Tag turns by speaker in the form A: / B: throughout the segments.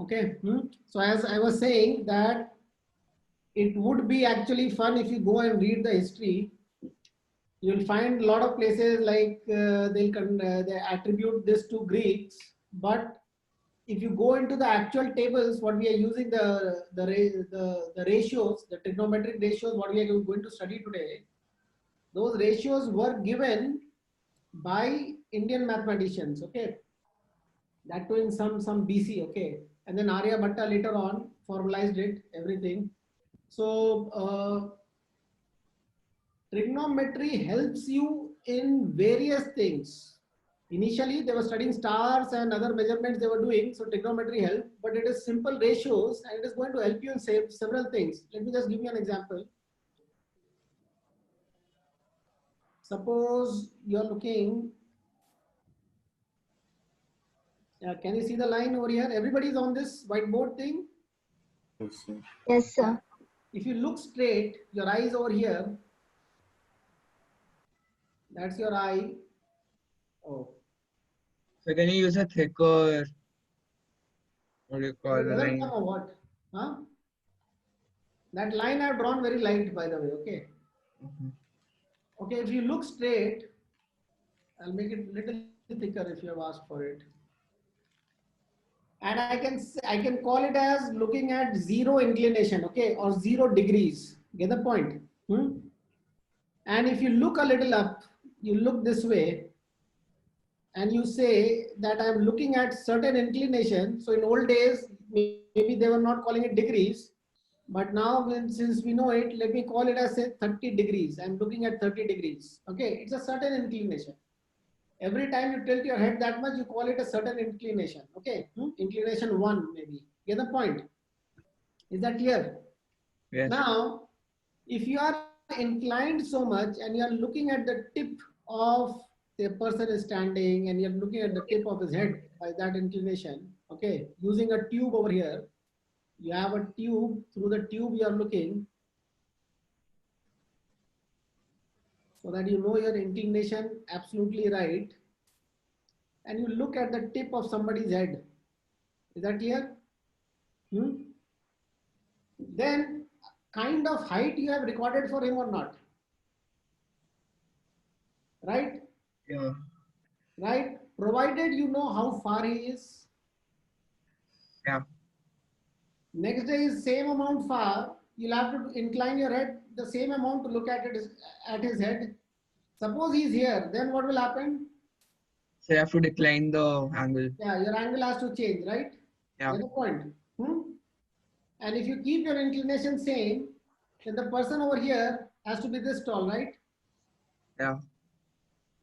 A: Okay. So as I was saying that it would be actually fun if you go and read the history. You'll find a lot of places like they attribute this to Greeks, but if you go into the actual tables, what we are using the ratios, the trigonometric ratios, what we are going to study today, those ratios were given by Indian mathematicians. Okay, that too in some BC. Okay, and then Aryabhatta later on formalized it everything. So trigonometry helps you in various things. Initially, they were studying stars and other measurements they were doing, so trigonometry helped, but it is simple ratios and it is going to help you in several things. Let me just give you an example. Suppose you are looking, can you see the line over here? Everybody is on this whiteboard thing.
B: Yes, sir.
A: If you look straight, your eye is over here. That's your eye. Oh.
C: So can you use a thicker, what do you call
A: It
C: the
A: doesn't
C: line?
A: come or what? Huh? That line I've drawn very light, by the way. Okay. Okay, if you look straight, I'll make it a little thicker if you have asked for it. And I can call it as looking at zero inclination, okay, or 0 degrees. Get the point? And if you look a little up, you look this way, and you say that I'm looking at certain inclination. So in old days, maybe they were not calling it degrees, but now since we know it, let me call it as say 30 degrees. I'm looking at 30 degrees. Okay, it's a certain inclination. Every time you tilt your head that much, you call it a certain inclination. Okay, inclination 1 maybe. Get the point? Is that clear?
C: Yes.
A: Now, if you are inclined so much and you are looking at the tip of the person is standing and you're looking at the tip of his head by that inclination, okay, using a tube over here, you have a tube, through the tube you are looking, so that you know your inclination absolutely right, and you look at the tip of somebody's head. Is that clear? Then kind of height you have recorded for him or not? Right?
C: Yeah.
A: Right? Provided you know how far he is.
C: Yeah.
A: Next day is same amount far. You'll have to incline your head the same amount to look at it at his head. Suppose he's here, then what will happen?
C: So you have to decline the angle.
A: Yeah, your angle has to change, right?
C: Yeah.
A: Get the point. And if you keep your inclination same, then the person over here has to be this tall, right?
C: Yeah.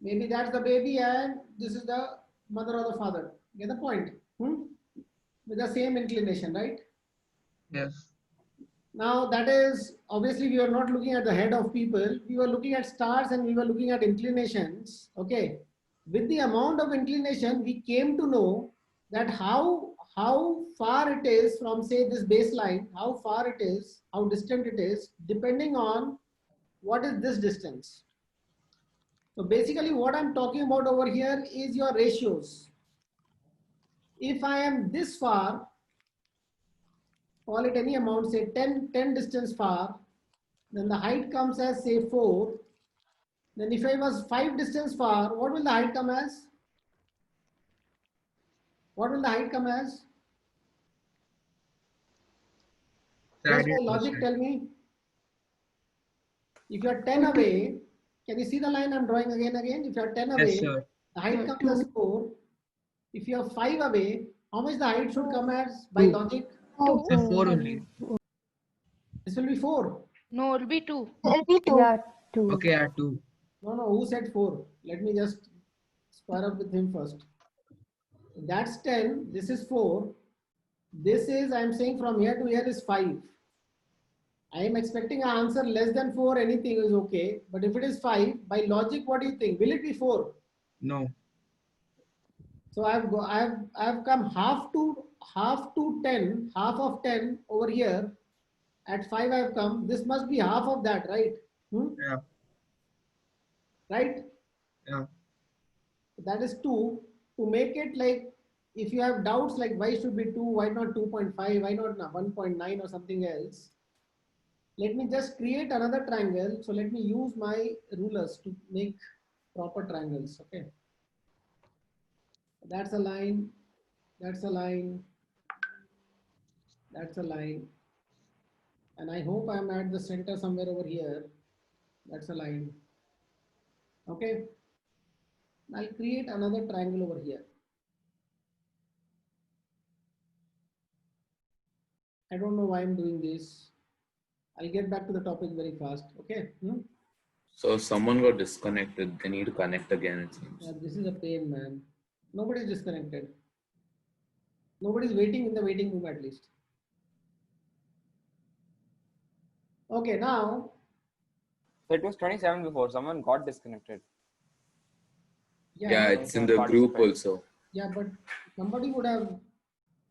A: Maybe that's the baby and this is the mother or the father. Get the point? With the same inclination, right?
C: Yes.
A: Now that is, obviously we were not looking at the head of people. We were looking at stars and we were looking at inclinations. Okay. With the amount of inclination, we came to know that how far it is from say this baseline, how far it is, how distant it is, depending on what is this distance. So basically what I'm talking about over here is your ratios. If I am this far, call it any amount, say 10 distance far, then the height comes as say 4. Then if I was 5 distance far, what will the height come as? What will the height come as? Just by logic, tell me. If you are 10 away, can you see the line I'm drawing again? If you are 10 away,
C: Yes,
A: the height comes as 4. If you are 5 away, how much the height should come as by logic?
B: 2.
C: 4 only.
A: This will be 4.
D: No, it'll be 2.
B: It'll be 2.
E: Yeah, 2.
C: Okay, yeah, 2.
A: No, who said 4? Let me just square up with him first. That's 10. This is 4. This is, I'm saying from here to here is 5. I am expecting an answer less than 4, anything is okay. But if it is 5, by logic, what do you think? Will it be 4?
C: No.
A: So I've come half to 10, half of 10 over here. At 5 I've come. This must be half of that, right?
C: Yeah.
A: Right?
C: Yeah.
A: That is 2. To make it like if you have doubts like why should be 2, why not 2.5, why not 1.9 or something else, let me just create another triangle. So let me use my rulers to make proper triangles. Okay. That's a line. That's a line. That's a line. And I hope I'm at the center somewhere over here. That's a line. Okay. I'll create another triangle over here. I don't know why I'm doing this. I'll get back to the topic very fast. Okay.
D: So someone got disconnected. They need to connect again, it seems.
A: Yeah, this is a pain, man. Nobody's disconnected. Nobody's waiting in the waiting room at least. Okay, now.
E: So it was 27 before. Someone got disconnected.
D: Yeah, it's in the group also.
A: Yeah, but somebody would have.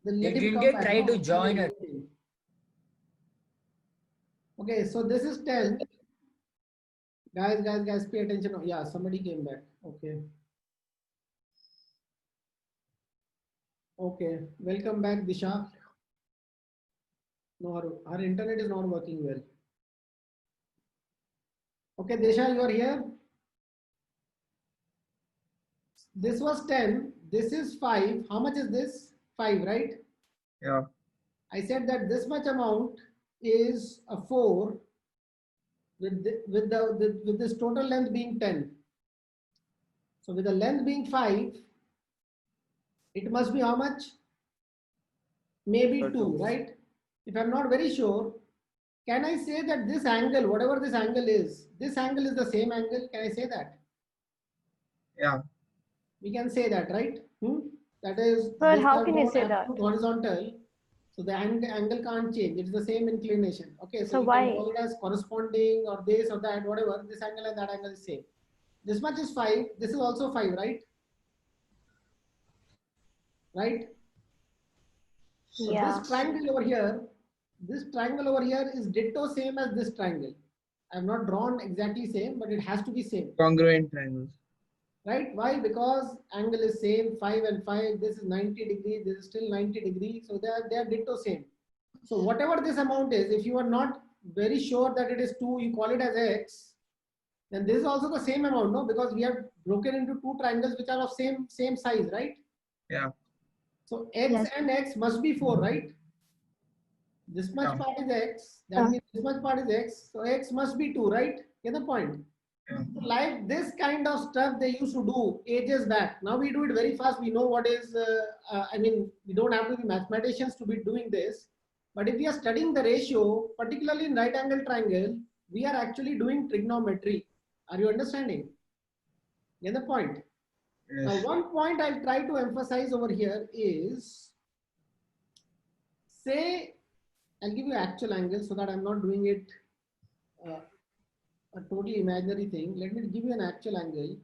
C: Did you get try to join it?
A: Okay, so this is 10. Guys, pay attention. Oh, yeah, somebody came back. Okay. Okay, welcome back, Disha. No, her internet is not working well. Okay, Disha, you are here. This was 10. This is 5. How much is this? 5, right?
C: Yeah.
A: I said that this much amount is a 4 with this total length being 10. So with the length being 5, it must be how much? Maybe 2, right? If I'm not very sure, can I say that this angle, whatever this angle is the same angle? Can I say that?
C: Yeah.
A: We can say that, right? That is,
B: Sir, how can you say that?
A: horizontal. So the angle can't change. It's the same inclination. Okay, so you
B: why?
A: can call it as corresponding or this or that, whatever. This angle and that angle is same. This much is 5. This is also 5, right? Right? So
B: Yeah.
A: this triangle over here is ditto same as this triangle. I have not drawn exactly same, but it has to be same.
C: Congruent triangles.
A: Right? Why? Because angle is same, 5 and 5. This is 90 degrees. This is still 90 degrees. So they are ditto same. So whatever this amount is, if you are not very sure that it is 2, you call it as x. Then this is also the same amount, no? Because we have broken into 2 triangles which are of same size, right?
C: Yeah.
A: So x and x must be 4, right? This much part is x. That means this much part is x. So x must be 2, right? Get the point?
C: Yeah.
A: Like this kind of stuff they used to do ages back. Now we do it very fast. We know what is, I mean, we don't have to be mathematicians to be doing this. But if we are studying the ratio, particularly in right angle triangle, we are actually doing trigonometry. Are you understanding? Get the point?
C: Yes.
A: Now, one point I'll try to emphasize over here is, say, I'll give you actual angle so that I'm not doing it a totally imaginary thing. Let me give you an actual angle.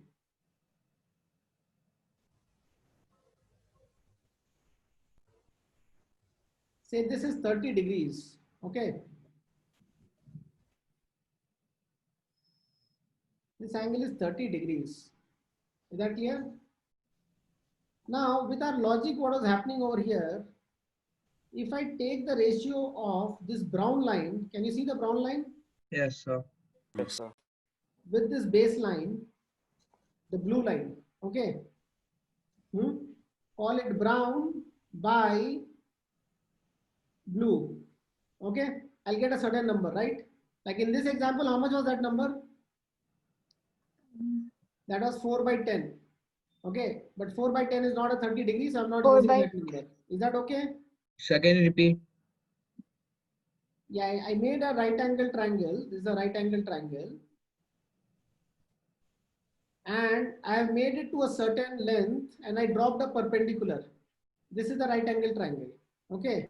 A: Say this is 30 degrees. Okay. This angle is 30 degrees. Is that clear? Now, with our logic, what is happening over here? If I take the ratio of this brown line, can you see the brown line?
C: Yes, sir.
E: Yes, sir.
A: With this baseline, the blue line, okay? Call it brown by blue, okay? I'll get a certain number, right? Like in this example, how much was that number? That was 4 by 10, okay? But 4 by 10 is not a 30 degrees, so I'm not using that number. Is that okay?
C: So can you repeat?
A: Yeah, I made a right angle triangle. This is a right angle triangle. And I have made it to a certain length and I dropped a perpendicular. This is the right angle triangle. Okay.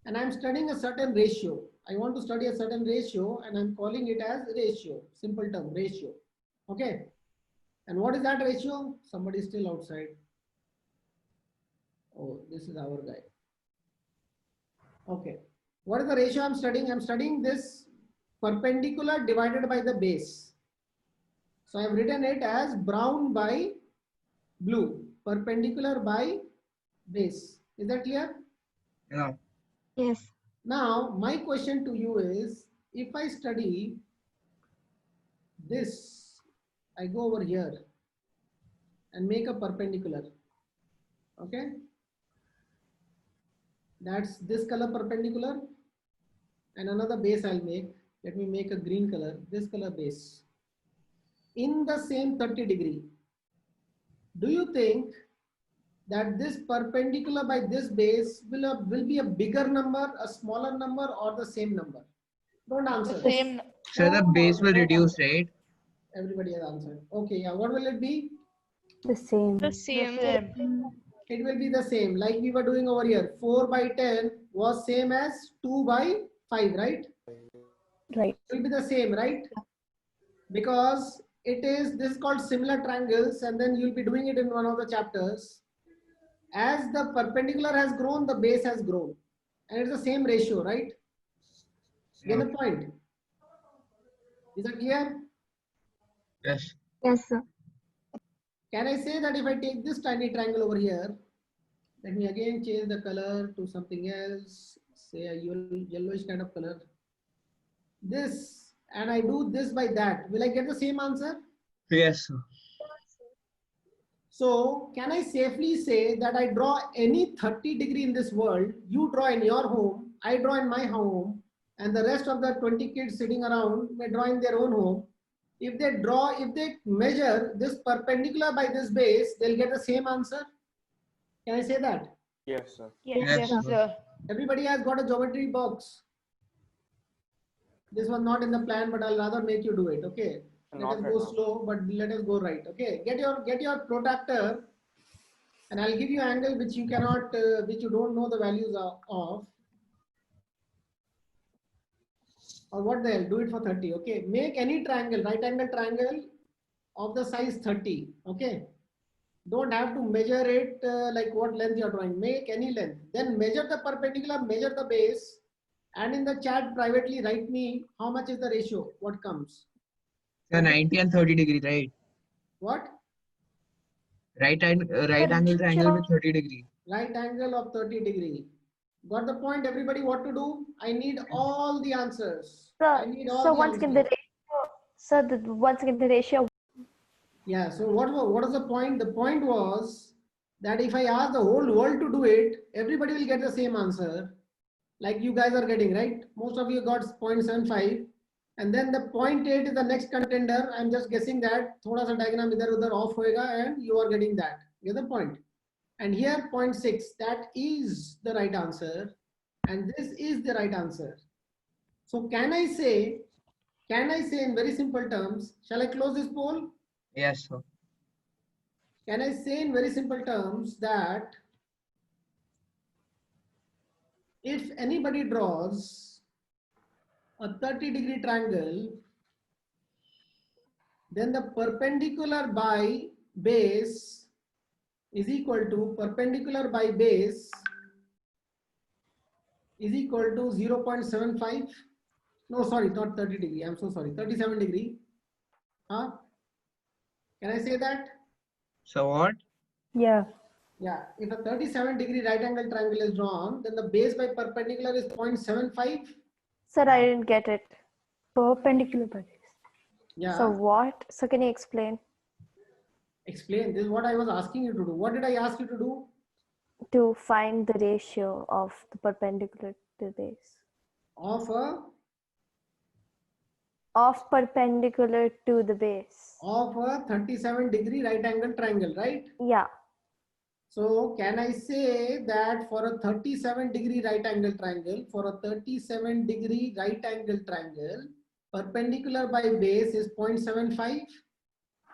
A: And I'm studying a certain ratio. I want to study a certain ratio and I'm calling it as ratio. Simple term, ratio. Okay. And what is that ratio? Somebody is still outside. Oh, this is our guy. Okay. What is the ratio I'm studying? I'm studying this perpendicular divided by the base. So I've written it as brown by blue, perpendicular by base. Is that clear?
C: Yeah.
B: Yes.
A: Now, my question to you is, if I study this, I go over here and make a perpendicular, okay? That's this color perpendicular, and another base I'll make. Let me make a green color, this color base. In the same 30 degree, do you think that this perpendicular by this base will be a bigger number, a smaller number, or the same number? Don't answer.
F: Same.
C: So the base will reduce, right?
A: Everybody has answered. Okay, yeah. What will it be?
B: The same.
F: The same.
A: It will be the same, like we were doing over here. 4 by 10 was same as 2 by 5, right?
B: Right.
A: It will be the same, right? Because this is called similar triangles, and then you'll be doing it in one of the chapters. As the perpendicular has grown, the base has grown, and it's the same ratio, right? Get the point? Is that clear?
C: Yes.
B: Yes, sir.
A: Can I say that if I take this tiny triangle over here, let me again change the color to something else, say a yellowish kind of color, this, and I do this by that, will I get the same answer?
C: Yes, sir.
A: So can I safely say that I draw any 30 degree in this world, you draw in your home, I draw in my home, and the rest of the 20 kids sitting around may draw in their own home. If they measure this perpendicular by this base, they'll get the same answer. Can I say that?
E: Yes, sir.
F: Yes,
C: Yes,
F: sir.
A: Everybody has got a geometry box. This was not in the plan, but I'll rather make you do it. Okay. Let
E: Not
A: us
E: right
A: go
E: now.
A: slow, but let us go right. Okay. Get your protractor, and I'll give you angle which you cannot, which you don't know the values of. Or what the hell? Do it for 30. Okay. Make any triangle, right angle triangle of the size 30. Okay. Don't have to measure it like what length you're drawing. Make any length. Then measure the perpendicular, measure the base, and in the chat privately write me how much is the ratio, what comes.
C: So 90 and 30 degree, right?
A: What?
C: Right angle triangle with 30 degree.
A: Right angle of 30 degree. Got the point, everybody? What to do? I need all the answers. I need all
B: So
A: the
B: once again the
A: answers.
B: ratio. Sir, once again the ratio.
A: Yeah, so what is the point? The point was that if I ask the whole world to do it, everybody will get the same answer. Like you guys are getting, right? Most of you got 0.75. And then the 0.8 is the next contender. I'm just guessing that thoda sa diagram idhar udhar off hoega, and you are getting that. Get the point? And here 0.6, that is the right answer. And this is the right answer. So can I say in very simple terms, shall I close this poll?
C: Yes, sir.
A: Can I say in very simple terms that if anybody draws a 30 degree triangle, then the perpendicular by base is equal to perpendicular by base is equal to 0.75. No, sorry, not 30 degree. I'm so sorry. 37 degree. Huh? Can I say that?
C: So what?
B: Yeah.
A: Yeah. If a 37 degree right angle triangle is drawn, then the base by perpendicular is 0.75.
B: Sir, I didn't get it. Perpendicular by base.
A: Yeah.
B: So what? So can you explain?
A: Explain. This is what I was asking you to do. What did I ask you to do?
B: To find the ratio of the perpendicular to the base. Of perpendicular to the base.
A: Of a 37 degree right angle triangle, right?
B: Yeah.
A: So can I say that for a 37 degree right angle triangle, perpendicular by base is 0.75?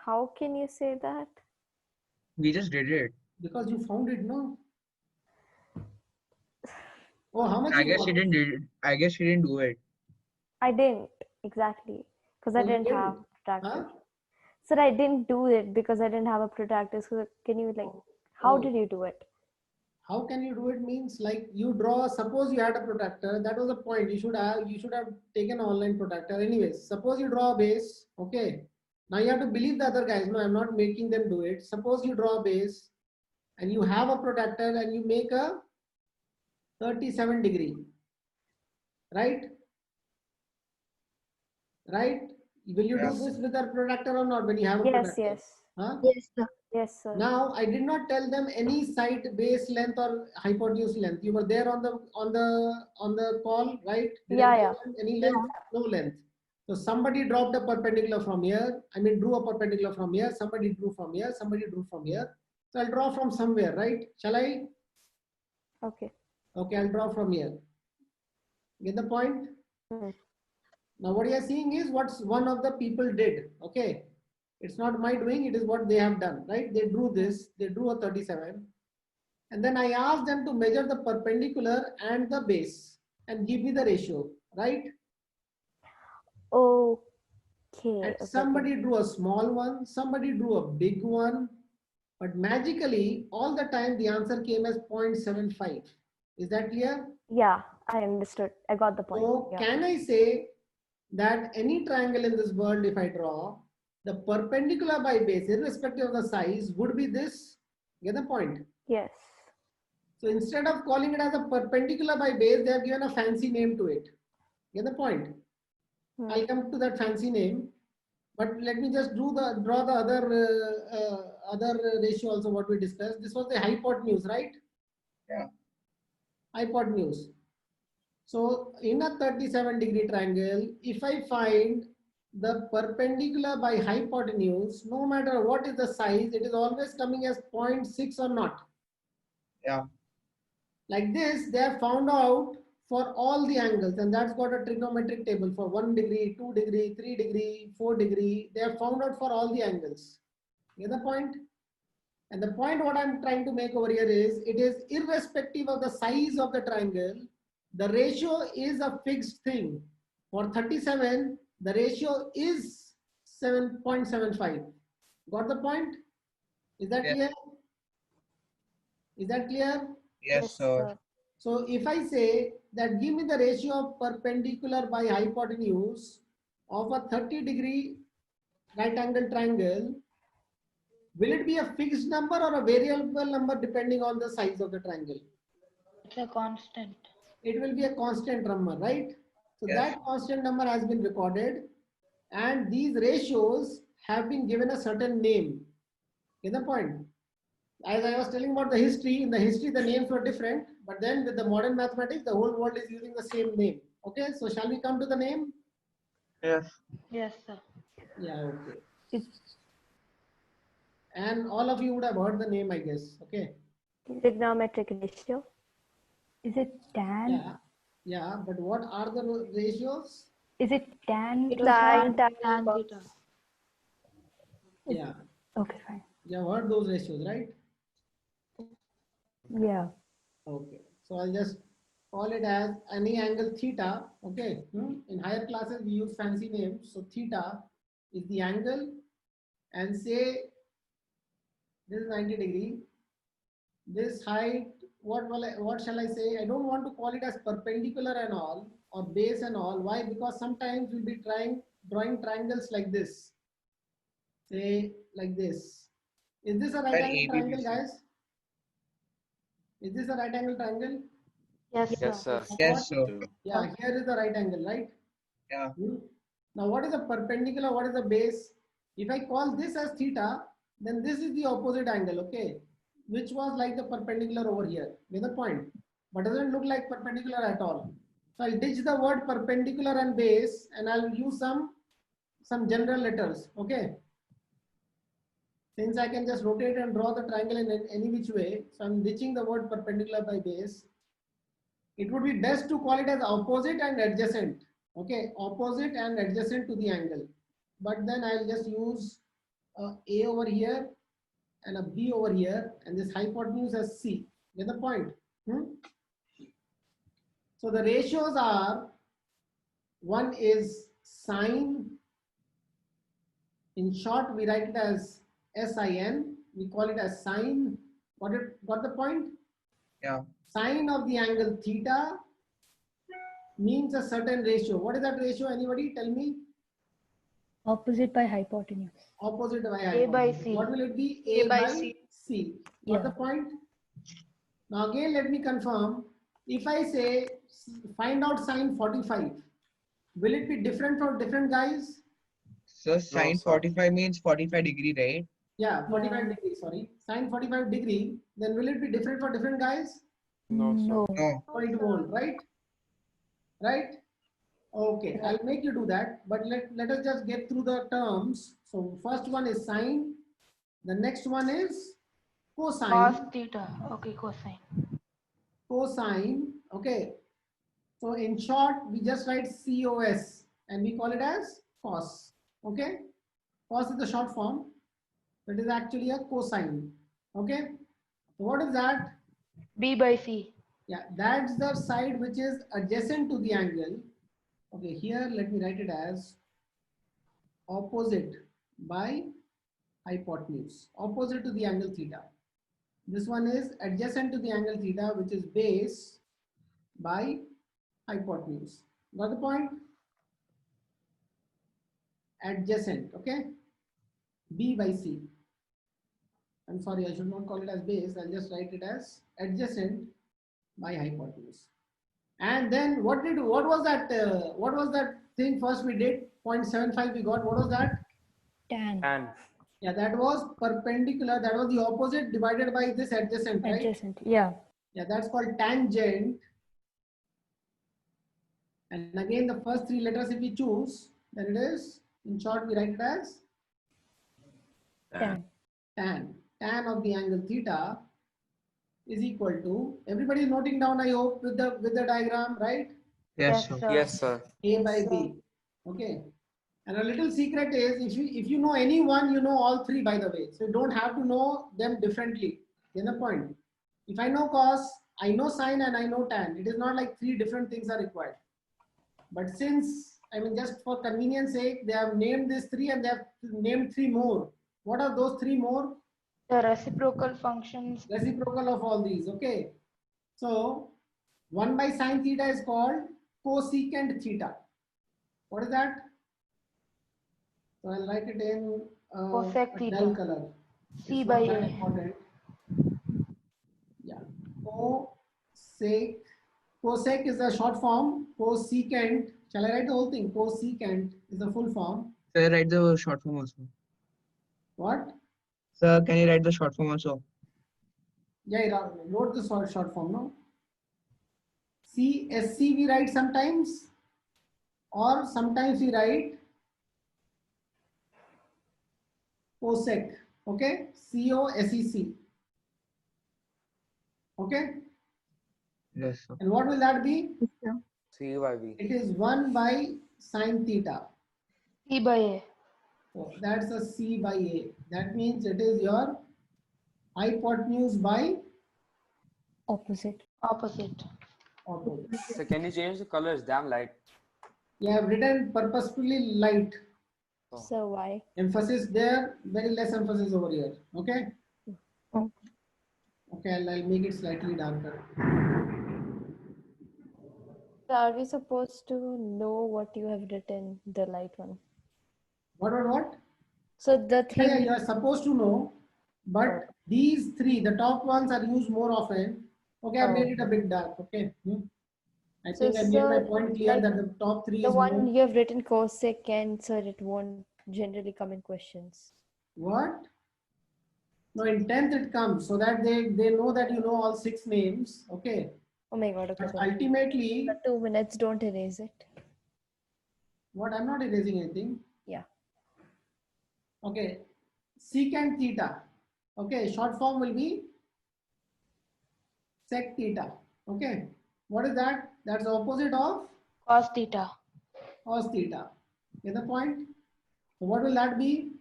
B: How can you say that?
C: We just did it.
A: Because you found it, no? Oh, how much
C: I
A: you
C: guess
A: got?
C: she didn't do it.
B: I didn't exactly because I
A: Oh, you
B: didn't
A: didn't?
B: have protractor.
A: Huh?
B: Sir, I didn't do it because I didn't have a protractor. So can you how
A: Oh.
B: did you do it?
A: How can you do it means like you draw, suppose you had a protractor, that was the point. You should have taken online protractor. Anyways, suppose you draw a base, okay. Now you have to believe the other guys. No, I'm not making them do it. Suppose you draw a base and you have a protractor and you make a 37 degree, right? Right? Will you do
C: Yes.
A: this with a protractor or not when you have a
B: Yes,
A: protractor?
B: yes.
A: Huh?
F: Yes, sir.
B: Yes, sir.
A: Now I did not tell them any side base length or hypotenuse length. You were there on the call, right? Did
B: Yeah,
A: I
B: yeah.
A: tell them any length? No length. So somebody dropped a perpendicular from here. I mean, drew a perpendicular from here. Somebody drew from here. Somebody drew from here. So I'll draw from somewhere, right? Shall I?
B: Okay.
A: Okay, I'll draw from here. Get the point?
B: Hmm.
A: Now what you are seeing is what one of the people did. Okay. It's not my doing, it is what they have done, right? They drew this, they drew a 37. And then I asked them to measure the perpendicular and the base and give me the ratio, right?
B: Okay.
A: And
B: Okay,
A: somebody
B: okay.
A: drew a small one, somebody drew a big one, but magically all the time the answer came as 0.75. Is that clear?
B: Yeah, I understood. I got the point.
A: So
B: Yeah.
A: can I say that any triangle in this world, if I draw, the perpendicular by base, irrespective of the size, would be this? Get the point?
B: Yes.
A: So instead of calling it as a perpendicular by base, they have given a fancy name to it. Get the point?
B: Hmm.
A: I'll come to that fancy name, but let me just draw the other ratio also what we discussed. This was the hypotenuse, right?
C: Yeah.
A: Hypotenuse. So in a 37 degree triangle, if I find the perpendicular by hypotenuse, no matter what is the size, it is always coming as 0.6 or not.
C: Yeah.
A: Like this, they have found out for all the angles, and that's got a trigonometric table for 1 degree, 2 degree, 3 degree, 4 degree. They have found out for all the angles. Get the point? And the point what I'm trying to make over here is, it is irrespective of the size of the triangle, the ratio is a fixed thing. For 37, the ratio is 7.75. Got the point? Is that
C: Yeah.
A: clear? Is that clear?
C: Yes, sir.
A: So if I say that give me the ratio of perpendicular by hypotenuse of a 30 degree right angle triangle, will it be a fixed number or a variable number depending on the size of the triangle?
F: It's a constant.
A: It will be a constant number, right? So
C: Yes.
A: that constant number has been recorded, and these ratios have been given a certain name. Get the point? As I was telling about the history, in the history the names were different, but then with the modern mathematics, the whole world is using the same name. Okay, so shall we come to the name?
C: Yes.
F: Yes, sir.
A: Yeah, okay. And all of you would have heard the name, I guess. Okay.
B: Trigonometric ratio.
G: Is it tan?
A: Yeah, yeah, but what are the ratios?
G: Is it tan?
F: It was
B: Tan,
F: tan,
B: tan,
F: tan theta.
A: Yeah,
G: Okay, fine.
A: you have heard those ratios, right?
G: Yeah.
A: Okay, so I'll just call it as any angle theta. Okay, in higher classes we use fancy names. So theta is the angle, and say this is 90 degree. This height, what shall I say? I don't want to call it as perpendicular and all or base and all. Why? Because sometimes we'll be drawing triangles like this. Say like this. Is this a right angle triangle, guys? Is this a right angle triangle?
F: Yes,
E: Yes, sir.
C: Yes, sir.
A: Yeah, here is the right angle, right?
C: Yeah.
A: Now, what is the perpendicular? What is the base? If I call this as theta, then this is the opposite angle, okay? Which was like the perpendicular over here. Get the point? But doesn't look like perpendicular at all. So I'll ditch the word perpendicular and base, and I'll use some general letters, okay? Since I can just rotate and draw the triangle in any which way, so I'm ditching the word perpendicular by base. It would be best to call it as opposite and adjacent. Okay, opposite and adjacent to the angle. But then I'll just use A over here and a B over here, and this hypotenuse as C. Get the point? So the ratios are, one is sine. In short, we write it as SIN. We call it as sine. Got the point?
C: Yeah.
A: Sine of the angle theta means a certain ratio. What is that ratio? Anybody tell me?
G: Opposite by hypotenuse.
A: Opposite by
F: A by
A: hypotenuse.
F: C.
A: What will it be?
F: A by C.
A: C. Got the
B: Yeah.
A: point? Now again, let me confirm. If I say find out sine 45, will it be different for different guys?
C: So sine
D: sir.
C: 45 means 45 degree, right?
A: Yeah, 45
B: Yeah.
A: degree, sorry. Sine 45 degree, then will it be different for different guys?
E: No, sir.
G: No.
C: No.
A: No, it won't, right? Right? Okay, I'll make you do that, but let us just get through the terms. So first one is sine, the next one is cosine.
F: Cos theta. Okay, cosine.
A: Cosine, okay. So in short, we just write COS and we call it as cos, okay? Cos is the short form, that is actually a cosine, okay? So what is that?
F: B by C.
A: Yeah, that's the side which is adjacent to the angle. Okay, here let me write it as opposite by hypotenuse, opposite to the angle theta. This one is adjacent to the angle theta, which is base by hypotenuse. Got the point? Adjacent, okay? B by C. I'm sorry, I should not call it as base. I'll just write it as adjacent by hypotenuse. And then what was that thing first we did? 0.75 we got. What was that?
G: Tan.
E: And
A: Yeah, that was perpendicular. That was the opposite divided by this adjacent, right?
G: Adjacent. Yeah.
A: Yeah, that's called tangent. And again, the first three letters, if we choose, then it is, in short, we write it as
G: Tan.
A: tan. Tan of the angle theta is equal to, everybody is noting down, I hope, with the diagram, right?
C: Yes, sir.
E: yes, sir.
A: A by B. Okay. And a little secret is, if you know any one, you know all three, by the way. So you don't have to know them differently. Get the point? If I know cos, I know sine, and I know tan. It is not like three different things are required. But since, I mean, just for convenience sake, they have named these three and they have named three more. What are those three more?
F: The reciprocal functions.
A: Reciprocal of all these, okay? So 1 by sine theta is called cosecant theta. What is that? So I'll write it in
F: Cosec
A: a
F: theta.
A: dull color.
F: C
A: It's
F: by
A: not that
F: A.
A: important. Yeah, cosec is the short form. Cosecant. Shall I write the whole thing? Cosecant is the full form.
C: Sir, write the short form also.
A: What?
C: Sir, can you write the short form also?
A: Yeah, I wrote the short form, no? CSC we write sometimes, or sometimes we write cosec, okay? COSEC, okay?
C: Yes, sir.
A: And what will that be?
E: C by B.
A: It is 1 by sine theta.
F: C by A.
A: So that's a C by A. That means it is your hypotenuse by
G: Opposite.
F: Opposite.
A: opposite.
E: So can you change the colors? Damn light.
A: You have written purposefully light.
B: So why?
A: Emphasis there, very less emphasis over here. Okay?
G: Oh.
A: Okay, I'll make it slightly darker.
B: So are we supposed to know what you have written, the light one?
A: What?
B: So the
A: Yeah,
B: thing.
A: you are supposed to know, but these three, the top ones are used more often. Okay, I made it a bit dark. Okay. I
B: So,
A: think I made my
B: sir,
A: point clear
B: like,
A: that the top three
B: The
A: is
B: one
A: more.
B: you have written cosecant, sir, it won't generally come in questions.
A: What? No, in 10th it comes so that they know that you know all 6 names. Okay.
B: Oh my god, okay,
A: But
B: sorry.
A: ultimately,
B: The 2 minutes, don't erase it.
A: what, I'm not erasing anything.
B: Yeah.
A: Okay. Secant theta. Okay, short form will be sec theta. Okay. What is that? That's the opposite of
F: Cos theta.
A: cos theta. Get the point? So what will that be?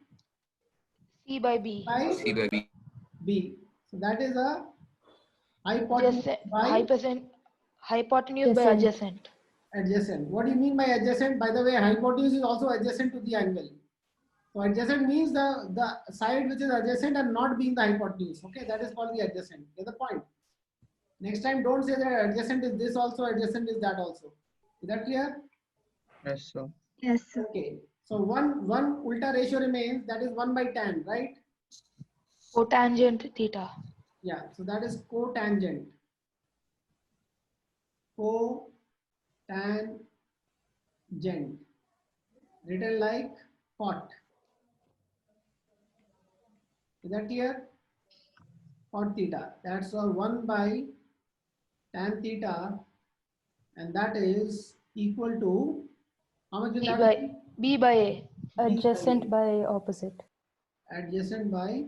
F: C by B.
A: By
D: C by B.
A: B. So that is a hypotenuse by
F: Hypotenuse by
B: Adjacent.
F: adjacent.
A: adjacent. What do you mean by adjacent? By the way, hypotenuse is also adjacent to the angle. So adjacent means the side which is adjacent and not being the hypotenuse. Okay, that is called the adjacent. Get the point? Next time, don't say that adjacent is this also, adjacent is that also. Is that clear?
C: Yes, sir.
G: Yes, sir.
A: Okay. So one ulta ratio remains, that is 1 by tan, right?
F: Cotangent theta.
A: Yeah, so that is cotangent. Cotangent. Written like cot. Is that clear? Cot theta. That's all 1 by tan theta, and that is equal to how much will
F: B
A: that
F: by
A: be?
F: B by A.
B: Adjacent by opposite.
A: Adjacent by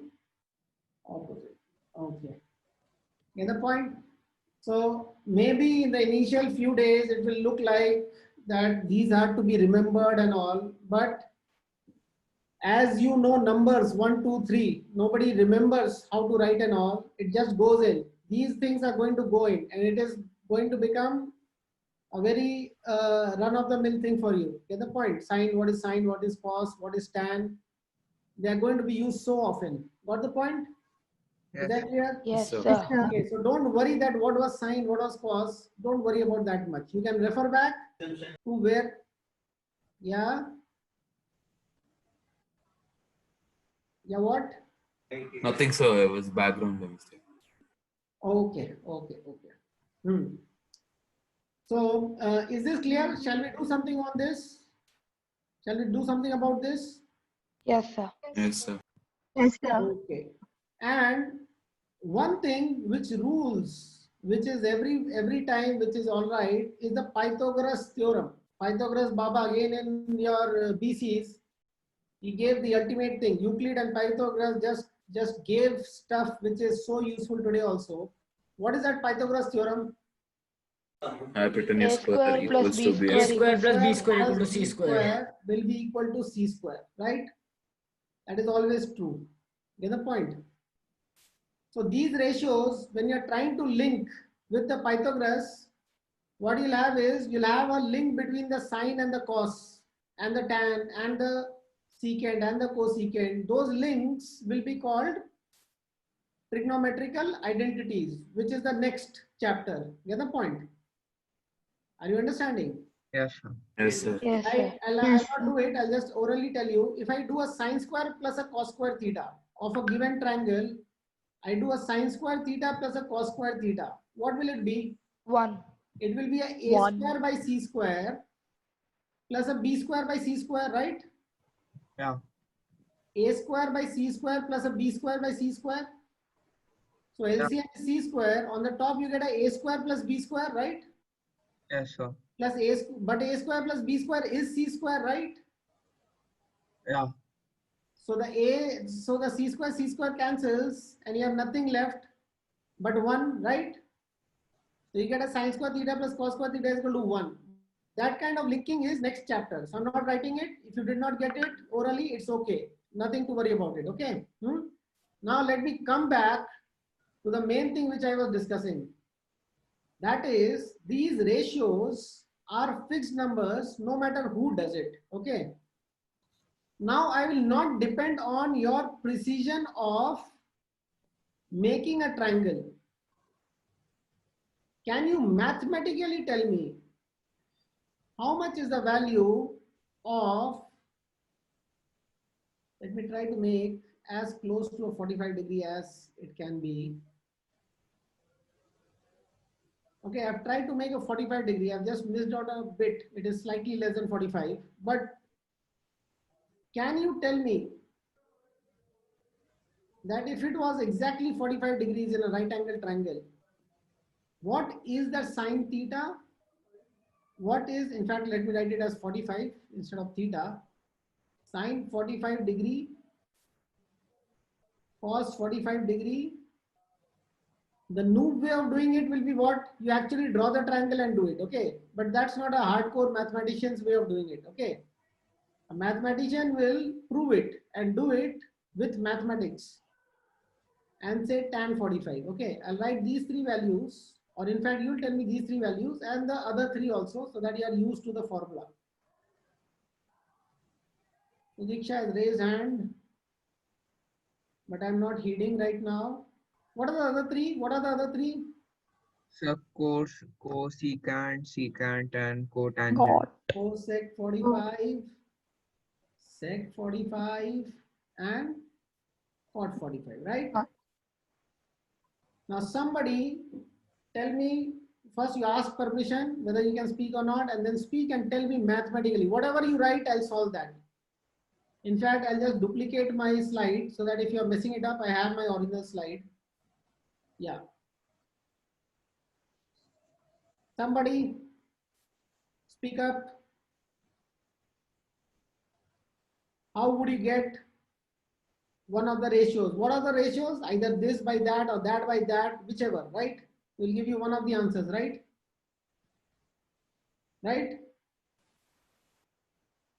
A: opposite. Okay. Get the point? So maybe in the initial few days it will look like that these are to be remembered and all, but as you know numbers 1, 2, 3, nobody remembers how to write and all. It just goes in. These things are going to go in, and it is going to become a very run-of-the-mill thing for you. Get the point? Sine, what is sine, what is cos, what is tan. They are going to be used so often. Got the point? Is
C: Yes.
A: that clear?
F: Yes,
D: Sir.
F: sir.
A: Okay, so don't worry that what was sine, what was cos. Don't worry about that much. You can refer back to where, yeah, yeah, what?
D: Nothing, sir. It was background mistake.
A: Okay, okay, okay. So, is this clear? Shall we do something on this? Shall we do something about this?
F: Yes, sir.
D: Yes, sir.
G: Yes, sir.
A: Okay. And one thing which rules, which is every time, which is all right, is the Pythagoras theorem. Pythagoras Baba, again in your BCs, he gave the ultimate thing. Euclid and Pythagoras just gave stuff which is so useful today also. What is that Pythagoras theorem?
D: Hypotenuse
F: A
D: square
F: square plus
D: equals
F: B
D: to B.
F: square
H: A square plus B square
A: Plus
H: equal to C
A: B
H: square.
A: will be equal to C square, right? That is always true. Get the point? So these ratios, when you're trying to link with the Pythagoras, what you'll have is you'll have a link between the sine and the cos and the tan and the secant and the cosecant. Those links will be called trigonometrical identities, which is the next chapter. Get the point? Are you understanding?
C: Yes, sir.
D: Yes, sir.
F: Yes, sir.
A: I'll not do it. I'll just orally tell you. If I do a sine square plus a cos square theta of a given triangle, I do a sine square theta plus a cos square theta. What will it be?
F: 1.
A: It will be a square by c square plus a b square by c square, right?
C: Yeah.
A: A square by c square plus a b square by c square. So LCM is c square. On the top you get a square plus b square, right?
C: Yes, sir.
A: Plus but a square plus b square is c square, right?
C: Yeah.
A: So the c square cancels, and you have nothing left but 1, right? So you get a sine square theta plus cos square theta is equal to 1. That kind of linking is next chapter. So I'm not writing it. If you did not get it orally, it's okay. Nothing to worry about it. Okay. Now let me come back to the main thing which I was discussing. That is, these ratios are fixed numbers no matter who does it. Okay. Now I will not depend on your precision of making a triangle. Can you mathematically tell me how much is the value of, let me try to make as close to a 45 degree as it can be. Okay, I've tried to make a 45 degree. I've just missed out a bit. It is slightly less than 45. But can you tell me that if it was exactly 45 degrees in a right angle triangle, what is the sine theta? What is, in fact, let me write it as 45 instead of theta. Sine 45 degree, cos 45 degree. The new way of doing it will be what? You actually draw the triangle and do it, okay? But that's not a hardcore mathematician's way of doing it, okay? A mathematician will prove it and do it with mathematics and say tan 45, okay? I'll write these 3 values, or in fact, you'll tell me these 3 values and the other 3 also, so that you are used to the formula. So Diksha has raised hand, but I'm not heeding right now. What are the other 3? What are the other 3?
C: Sir, cosecant, secant, and cotangent.
A: Cosec 45, sec 45, and cot 45, right? Now somebody tell me, first you ask permission whether you can speak or not, and then speak and tell me mathematically. Whatever you write, I'll solve that. In fact, I'll just duplicate my slide so that if you're messing it up, I have my original slide. Yeah. Somebody speak up. How would you get one of the ratios? What are the ratios? Either this by that or that by that, whichever, right? We'll give you one of the answers, right? Right?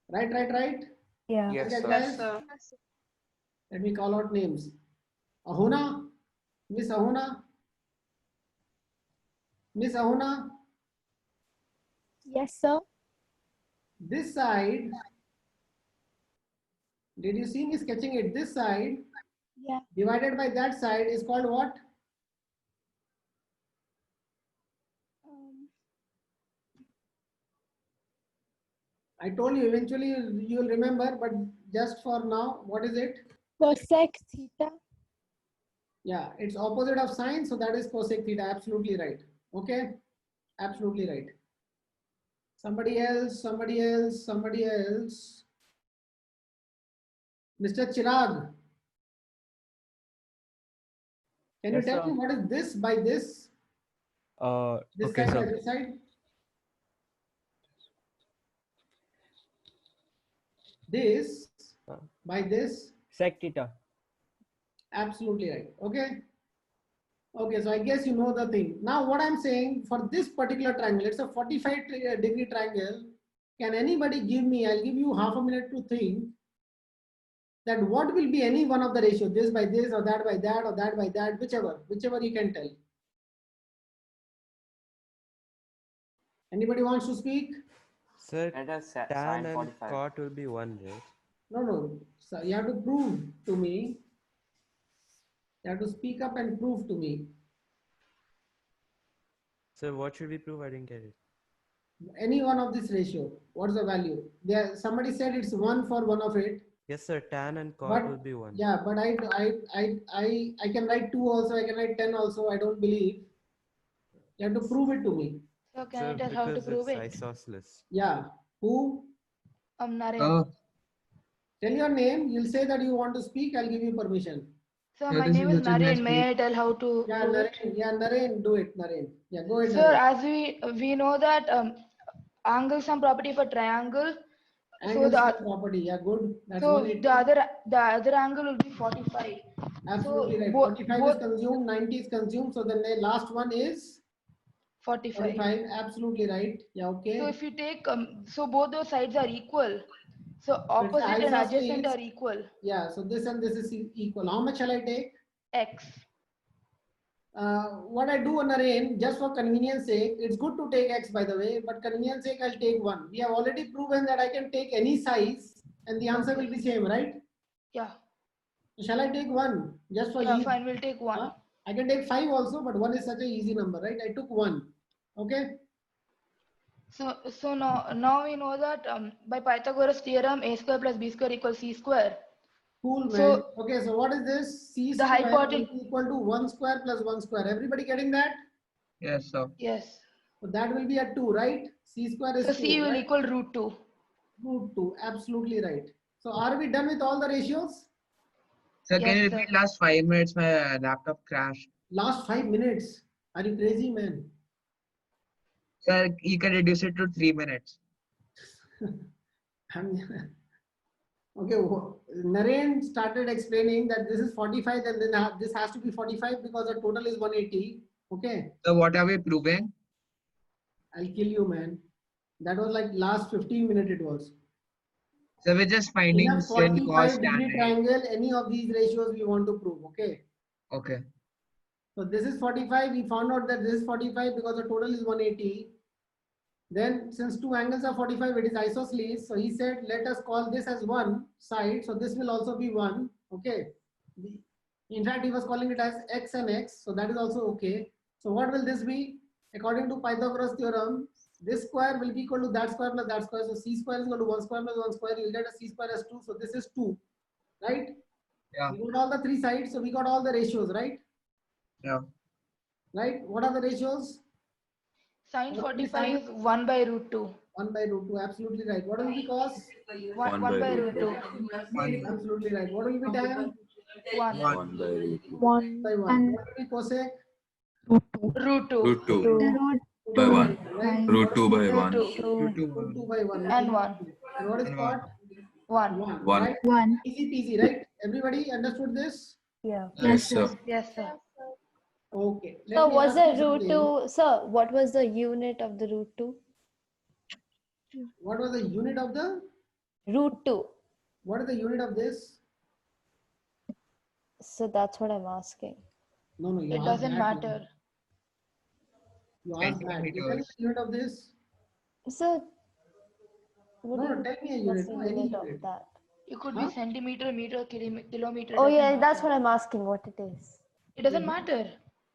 A: Right.
B: Yeah.
E: Yes,
A: Okay,
E: sir.
A: guys. Let me call out names. Ahuna, Miss Ahuna, Miss Ahuna.
G: Yes, sir.
A: This side, did you see me sketching it? This side
G: Yeah.
A: divided by that side is called what? I told you eventually you'll remember, but just for now, what is it?
G: Cosec theta.
A: Yeah, it's opposite of sine, so that is cosec theta. Absolutely right. Okay, absolutely right. Somebody else. Mr. Chirag, can you
H: Yes,
A: tell
H: sir.
A: me what is this by this? This
H: Okay,
A: side by
H: sir.
A: this side? This by this?
H: Sec theta.
A: Absolutely right. Okay. Okay, so I guess you know the thing. Now what I'm saying, for this particular triangle, it's a 45-degree triangle. Can anybody give me, I'll give you half a minute to think, that what will be any one of the ratio, this by this or that by that or that by that, whichever you can tell. Anybody wants to speak?
I: Sir,
E: Let us
I: tan
E: sine
I: and
E: 45.
I: cot will be 1, right?
A: No. So you have to prove to me. You have to speak up and prove to me.
I: Sir, what should we prove? I didn't get it.
A: Any one of this ratio. What's the value? There, somebody said it's 1 for one of it.
I: Yes, sir, tan and cot
A: But
I: will be 1.
A: yeah, but I can write 2 also. I can write 10 also. I don't believe. You have to prove it to me.
F: So can
I: Sir,
F: you tell how to
I: because
F: prove
I: it's
F: it?
I: isosceles.
A: Yeah. Who?
F: Naren.
C: Oh,
A: Tell your name. You'll say that you want to speak. I'll give you permission.
F: So
C: yeah,
F: my
C: this
F: name
C: is
F: is
C: such a nice
F: Naren. May I tell how to
A: Yeah,
F: prove it?
A: Naren. Yeah, Naren. Do it, Naren. Yeah, go ahead,
F: Sir,
A: Naren.
F: as we know that angle sum property for triangle.
A: Angle
F: So
A: sum
F: the
A: property. Yeah, good. That's
F: so
A: 180.
F: the other angle will be 45.
A: Absolutely
F: So
A: right.
F: both
A: 45 is consumed, 90 is consumed. So the last one is
F: 45.
A: 45. Absolutely right. Yeah, okay.
F: So if you take so both those sides are equal. So
A: So it's
F: opposite and adjacent
A: isosceles.
F: are equal.
A: Yeah, so this and this is equal. How much shall I take?
F: X.
A: What I do, Naren, just for convenience sake, it's good to take X by the way, but convenience sake, I'll take 1. We have already proven that I can take any size and the answer will be same, right?
F: Yeah.
A: So shall I take 1 just for
F: Yeah,
A: ease?
F: fine. We'll take 1.
A: I can take 5 also, but 1 is such an easy number, right? I took 1. Okay.
F: So now we know that by Pythagoras theorem, a square plus b square equals c square.
A: Cool, man.
F: So
A: Okay, so what is this? C
F: the
A: square
F: hypotenuse.
A: is equal to 1 square plus 1 square. Everybody getting that?
C: yes, sir.
F: Yes.
A: So that will be a 2, right? C square is
F: So
A: 2,
F: c will
A: right?
F: equal root 2.
A: Root 2, absolutely right. So are we done with all the ratios?
C: Sir,
F: Yes,
C: can you
F: sir.
C: repeat last 5 minutes? My laptop crashed.
A: Last 5 minutes. Are you crazy, man?
C: Sir, you can reduce it to 3 minutes.
A: Okay, Naren started explaining that this is 45 and then this has to be 45 because the total is 180. Okay,
C: So what are we proving?
A: I'll kill you, man. That was like last 15 minutes it was.
C: So we're just
A: In
C: finding
A: a
C: sin, cos,
A: 45
C: tan,
A: degree
C: right?
A: triangle, any of these ratios we want to prove. Okay.
C: Okay.
A: So this is 45. We found out that this is 45 because the total is 180. Then since two angles are 45, it is isosceles. So he said, let us call this as one side. So this will also be 1. Okay. In fact, he was calling it as x and x. So that is also okay. So what will this be? According to Pythagoras theorem, this square will be equal to that square plus that square. So c square is equal to 1 square plus 1 square. You'll get a c square as 2. So this is 2. Right?
C: Yeah.
A: We got all the 3 sides. So we got all the ratios, right?
C: Yeah.
A: right? What are the ratios?
F: Sine
A: What will be
F: 45
A: sine?
F: is 1 by root 2.
A: 1 by root 2, absolutely right. What will be cos?
F: 1 by root 2.
A: Absolutely right. What will be tan?
F: 1
D: 1 by root 2.
G: 1
A: By 1.
G: and
A: What will be cosec?
F: root 2
D: Root 2
G: root
D: by
G: 2
D: 1.
A: Right?
D: Root 2 by
F: root
D: 1.
F: 2
C: Root 2
A: Root 2
C: 1.
A: by 1.
F: and 1
A: And what is
C: And
A: cot?
F: 1.
A: 1.
D: 1.
A: Right?
G: 1.
A: Easy peasy, right? Everybody understood this?
B: Yeah.
D: Yes, sir.
F: Yes, sir.
A: Okay. Let
B: So
A: me
B: was
A: ask
B: the
A: you
B: root
A: something.
B: 2, sir, what was the unit of the root 2?
A: What was the unit of the?
B: Root 2.
A: What is the unit of this?
B: So that's what I'm asking.
A: No, no. You
F: It
A: asked
F: doesn't
A: that.
F: matter.
A: You asked that. You tell me
C: Centimeters.
A: the unit of this.
B: So what
A: No,
B: do
A: no.
B: you
A: Tell me a
B: mean,
A: unit.
B: what's the
A: No, any
B: unit of
A: unit.
B: that?
F: It could
A: Huh?
F: be centimeter, meter, kilometer.
B: Oh
F: doesn't
B: yeah, that's
F: matter.
B: what I'm asking, what it is.
F: It doesn't matter.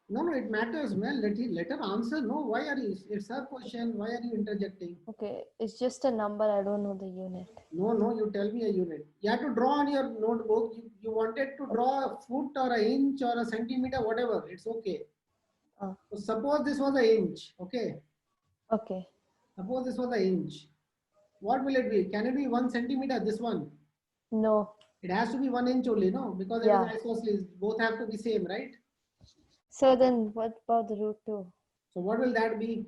A: No, no. It matters, man. Let her answer. No. Why are you? It's her question. Why are you interjecting?
B: Okay, it's just a number, I don't know the unit.
A: No, no, you tell me a unit. You have to draw on your notebook. You wanted to draw a foot or an inch or a centimeter, whatever. It's okay.
B: Oh.
A: So suppose this was an inch. Okay.
B: Okay.
A: Suppose this was an inch. What will it be? Can it be 1 centimeter? This one.
B: No.
A: It has to be 1 inch only, no? Because it
B: Yeah.
A: is isosceles. Both have to be same, right?
B: So then what about the root 2?
A: So what will that be?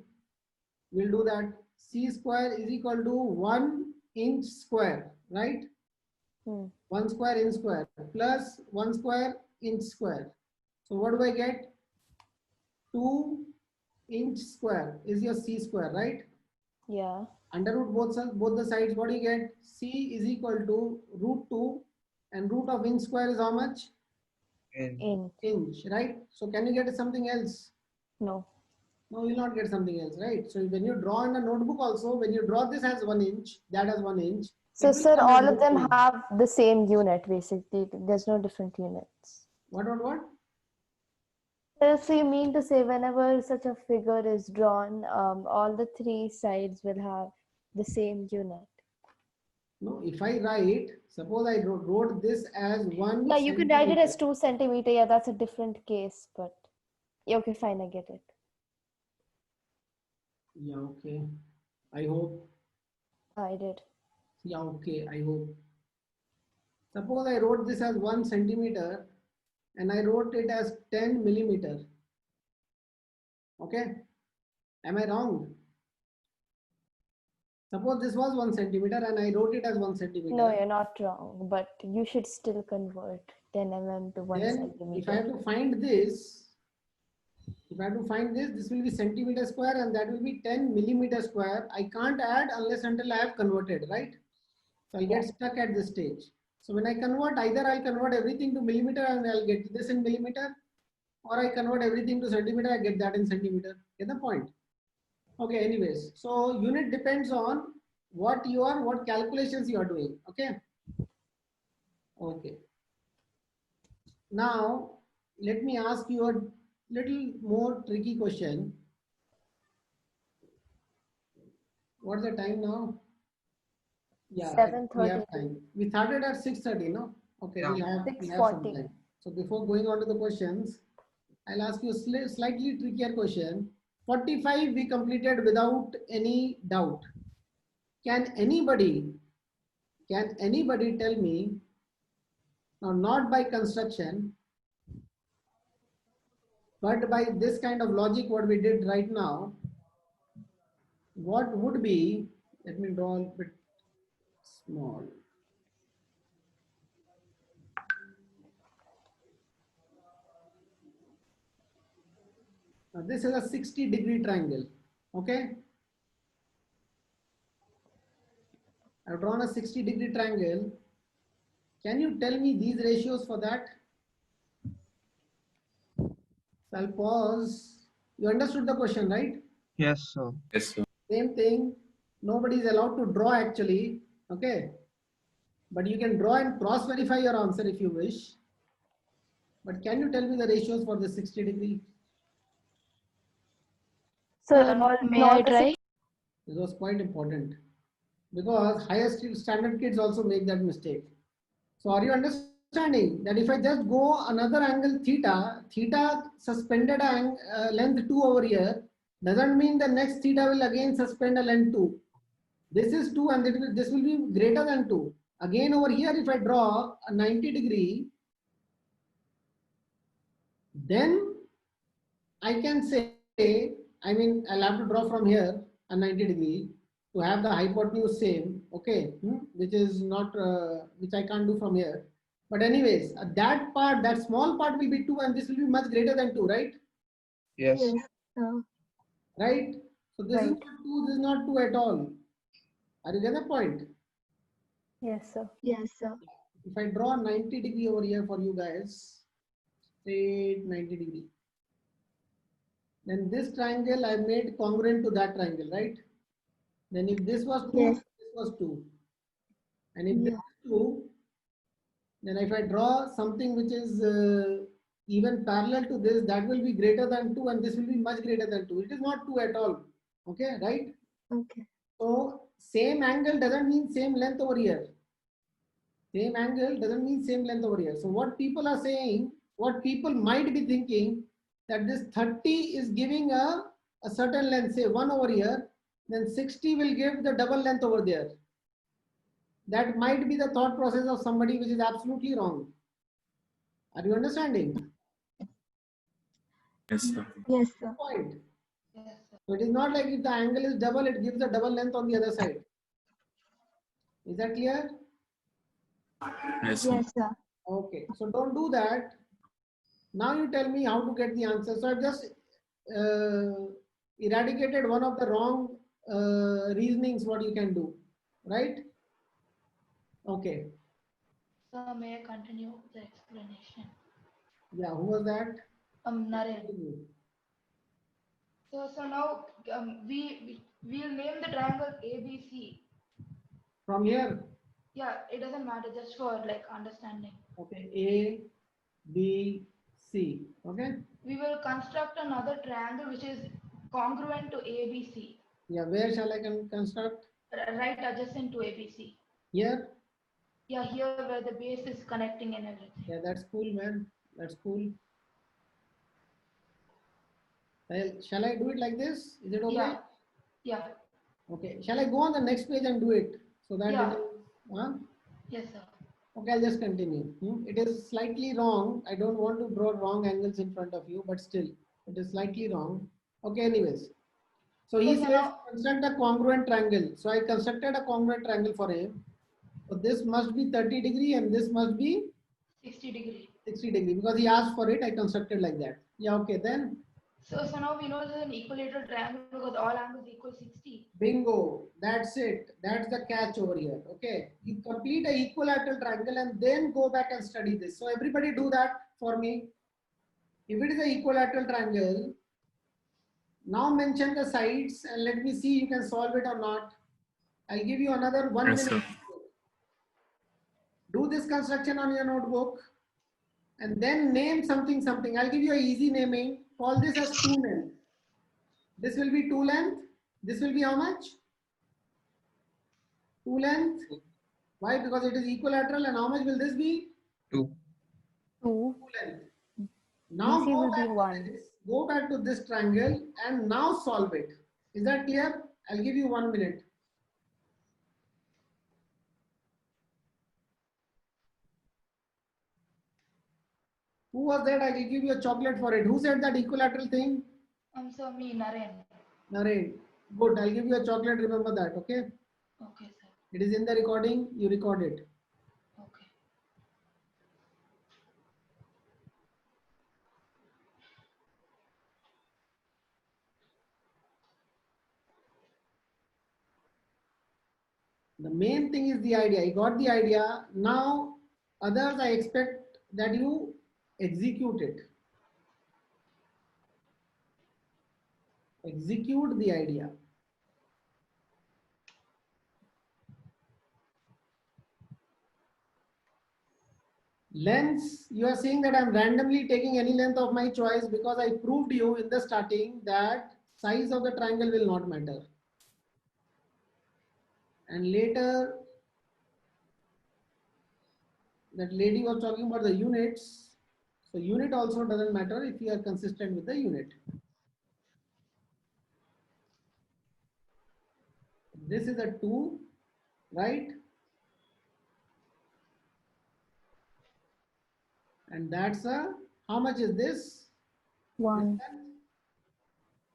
A: We'll do that. C square is equal to 1 inch square, right? 1 square inch square plus 1 square inch square. So what do I get? 2 inch square is your C square, right?
B: Yeah.
A: Under root both the sides, what do you get? C is equal to root 2 and root of inch square is how much?
B: Inch.
A: Inch, right? So can you get something else?
B: No.
A: No, you will not get something else, right? So when you draw in a notebook also, when you draw this as 1 inch, that as 1 inch.
B: So
A: it will
B: sir,
A: come as
B: all of
A: root
B: them
A: 2.
B: have the same unit basically. There's no different units.
A: What?
B: So you mean to say whenever such a figure is drawn, all the three sides will have the same unit?
A: No, if I write, suppose I wrote this as 1
B: Yeah, you can write it as
A: centimeter.
B: 2 centimeter. Yeah, that's a different case, but yeah, okay, fine, I get it.
A: Yeah, okay. I hope.
B: I did.
A: Yeah, okay, I hope. Suppose I wrote this as 1 centimeter and I wrote it as 10 millimeter. Okay. Am I wrong? Suppose this was 1 centimeter and I wrote it as 1 centimeter.
B: No, you're not wrong, but you should still convert 10 mm to 1
A: Then
B: centimeter.
A: if I have to find this, this will be centimeter square and that will be 10 millimeter square. I can't add unless until I have converted, right? So I'll get stuck at this stage. So when I convert, either I'll convert everything to millimeter and I'll get this in millimeter, or I convert everything to centimeter, I get that in centimeter. Get the point? Okay, anyways. So unit depends on what calculations you are doing. Okay. Okay. Now, let me ask you a little more tricky question. What's the time now? Yeah, we have
B: 7:30.
A: time. We started at 6:30, no? Okay,
C: Yeah.
A: we have some
B: 6:40.
A: time. So before going on to the questions, I'll ask you a slightly trickier question. 45 we completed without any doubt. Can anybody tell me, now not by construction, but by this kind of logic what we did right now, what would be, let me draw a bit small. Now this is a 60-degree triangle. Okay. I've drawn a 60-degree triangle. Can you tell me these ratios for that? So I'll pause. You understood the question, right?
C: Yes, sir.
D: Yes, sir.
A: Same thing. Nobody is allowed to draw actually. Okay. But you can draw and cross verify your answer if you wish. But can you tell me the ratios for the 60-degree?
B: So
F: May I try?
A: This was quite important because higher standard kids also make that mistake. So are you understanding understanding that if I just go another angle theta, theta suspended length 2 over here, doesn't mean the next theta will again suspend a length 2. This is 2 and this will be greater than 2. Again over here, if I draw a 90 degree, then I can say, I mean, I'll have to draw from here a 90 degree to have the hypotenuse same, okay, which is not, which I can't do from here. But anyways, that part, that small part will be 2 and this will be much greater than 2, right?
C: Yes.
G: sir.
A: Right? So this is
B: Right.
A: not 2, this is not 2 at all. Are you getting the point?
B: Yes, sir.
G: Yes, sir.
A: If I draw 90 degree over here for you guys, straight 90 degree. Then this triangle I made congruent to that triangle, right? Then if this was 2,
G: Yes.
A: this was 2. And if this
G: Yeah.
A: is 2, then if I draw something which is even parallel to this, that will be greater than 2 and this will be much greater than 2. It is not 2 at all. Okay, right?
G: Okay.
A: So same angle doesn't mean same length over here. Same angle doesn't mean same length over here. So what people are saying, what people might be thinking, that this 30 is giving a certain length, say 1 over here, then 60 will give the double length over there. That might be the thought process of somebody, which is absolutely wrong. Are you understanding?
D: Yes, sir.
G: Yes, sir.
A: Point.
F: Yes, sir.
A: So it is not like if the angle is double, it gives a double length on the other side. Is that clear?
D: Yes, sir.
G: Yes, sir.
A: Okay, so don't do that. Now you tell me how to get the answer. So I've just eradicated one of the wrong reasonings what you can do, right? Okay,
F: So may I continue the explanation?
A: yeah, who was that?
F: Naren. So now we'll name the triangle ABC.
A: From here,
F: Yeah, it doesn't matter, just for like understanding.
A: okay, A, B, C, okay?
F: We will construct another triangle which is congruent to ABC,
A: Yeah, where shall I construct?
F: right adjacent to ABC.
A: Here?
F: Yeah, here where the base is connecting and everything.
A: Yeah, that's cool, man. That's cool. Well, shall I do it like this? Is it okay?
F: Yeah, yeah,
A: Okay, shall I go on the next page and do it? So that
F: Yeah.
A: it is, huh?
F: yes, sir.
A: Okay, I'll just continue. It is slightly wrong. I don't want to draw wrong angles in front of you, but still, it is slightly wrong. Okay, anyways. So he
F: So
A: says
F: now-
A: construct a congruent triangle. So I constructed a congruent triangle for him. So this must be 30 degree and this must be
F: 60 degree.
A: 60 degree because he asked for it. I constructed like that. Yeah, okay, then
F: So now we know this is an equilateral triangle because all angles equal 60.
A: bingo. That's it. That's the catch over here. Okay, you complete a equilateral triangle and then go back and study this. So everybody do that for me. If it is an equilateral triangle, now mention the sides and let me see you can solve it or not. I'll give you another 1
D: Yes,
A: minute.
D: sir.
A: Do this construction on your notebook and then name something. I'll give you an easy naming. Call this as 2 length. This will be 2 length. This will be how much? 2 length. Why? Because it is equilateral. And how much will this be?
C: 2.
B: 2.
A: 2 length. Now
B: BC will be
A: to
B: 1.
A: this. Go back to this triangle and now solve it. Is that clear? I'll give you 1 minute. Who was that? I will give you a chocolate for it. Who said that equilateral thing?
F: So me, Naren.
A: Naren. Good. I'll give you a chocolate. Remember that. Okay.
F: Okay, sir.
A: It is in the recording. You record it.
F: Okay.
A: The main thing is the idea. You got the idea. Now, others, I expect that you execute it. Execute the idea. Lengths, you are saying that I'm randomly taking any length of my choice because I proved you in the starting that size of the triangle will not matter. And later that lady was talking about the units. So unit also doesn't matter if you are consistent with the unit. This is a 2, right? And that's a, how much is this?
B: 1.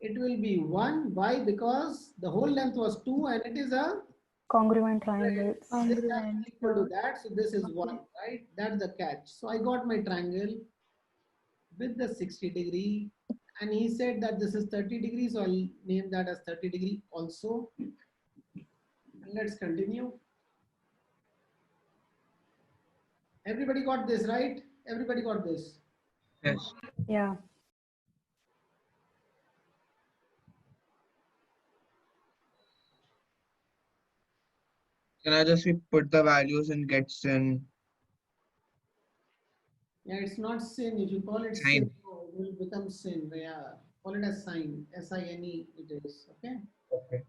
A: It will be 1. Why? Because the whole length was 2 and it is a
B: Congruent triangles.
A: this has to be
G: Congruent,
A: equal to
G: sir.
A: that. So this is 1, right? That's the catch. So I got my triangle with the 60 degree, and he said that this is 30 degrees, so I'll name that as 30 degree also. And let's continue. Everybody got this, right? Everybody got this.
C: Yes.
B: Yeah.
C: Can I just put the values and get sin?
A: Yeah, it's not sin. If you call it
C: Sine.
A: sin, no, it will become sin. Yeah, call it as sine. S-I-N-E it is. Okay.
C: Okay.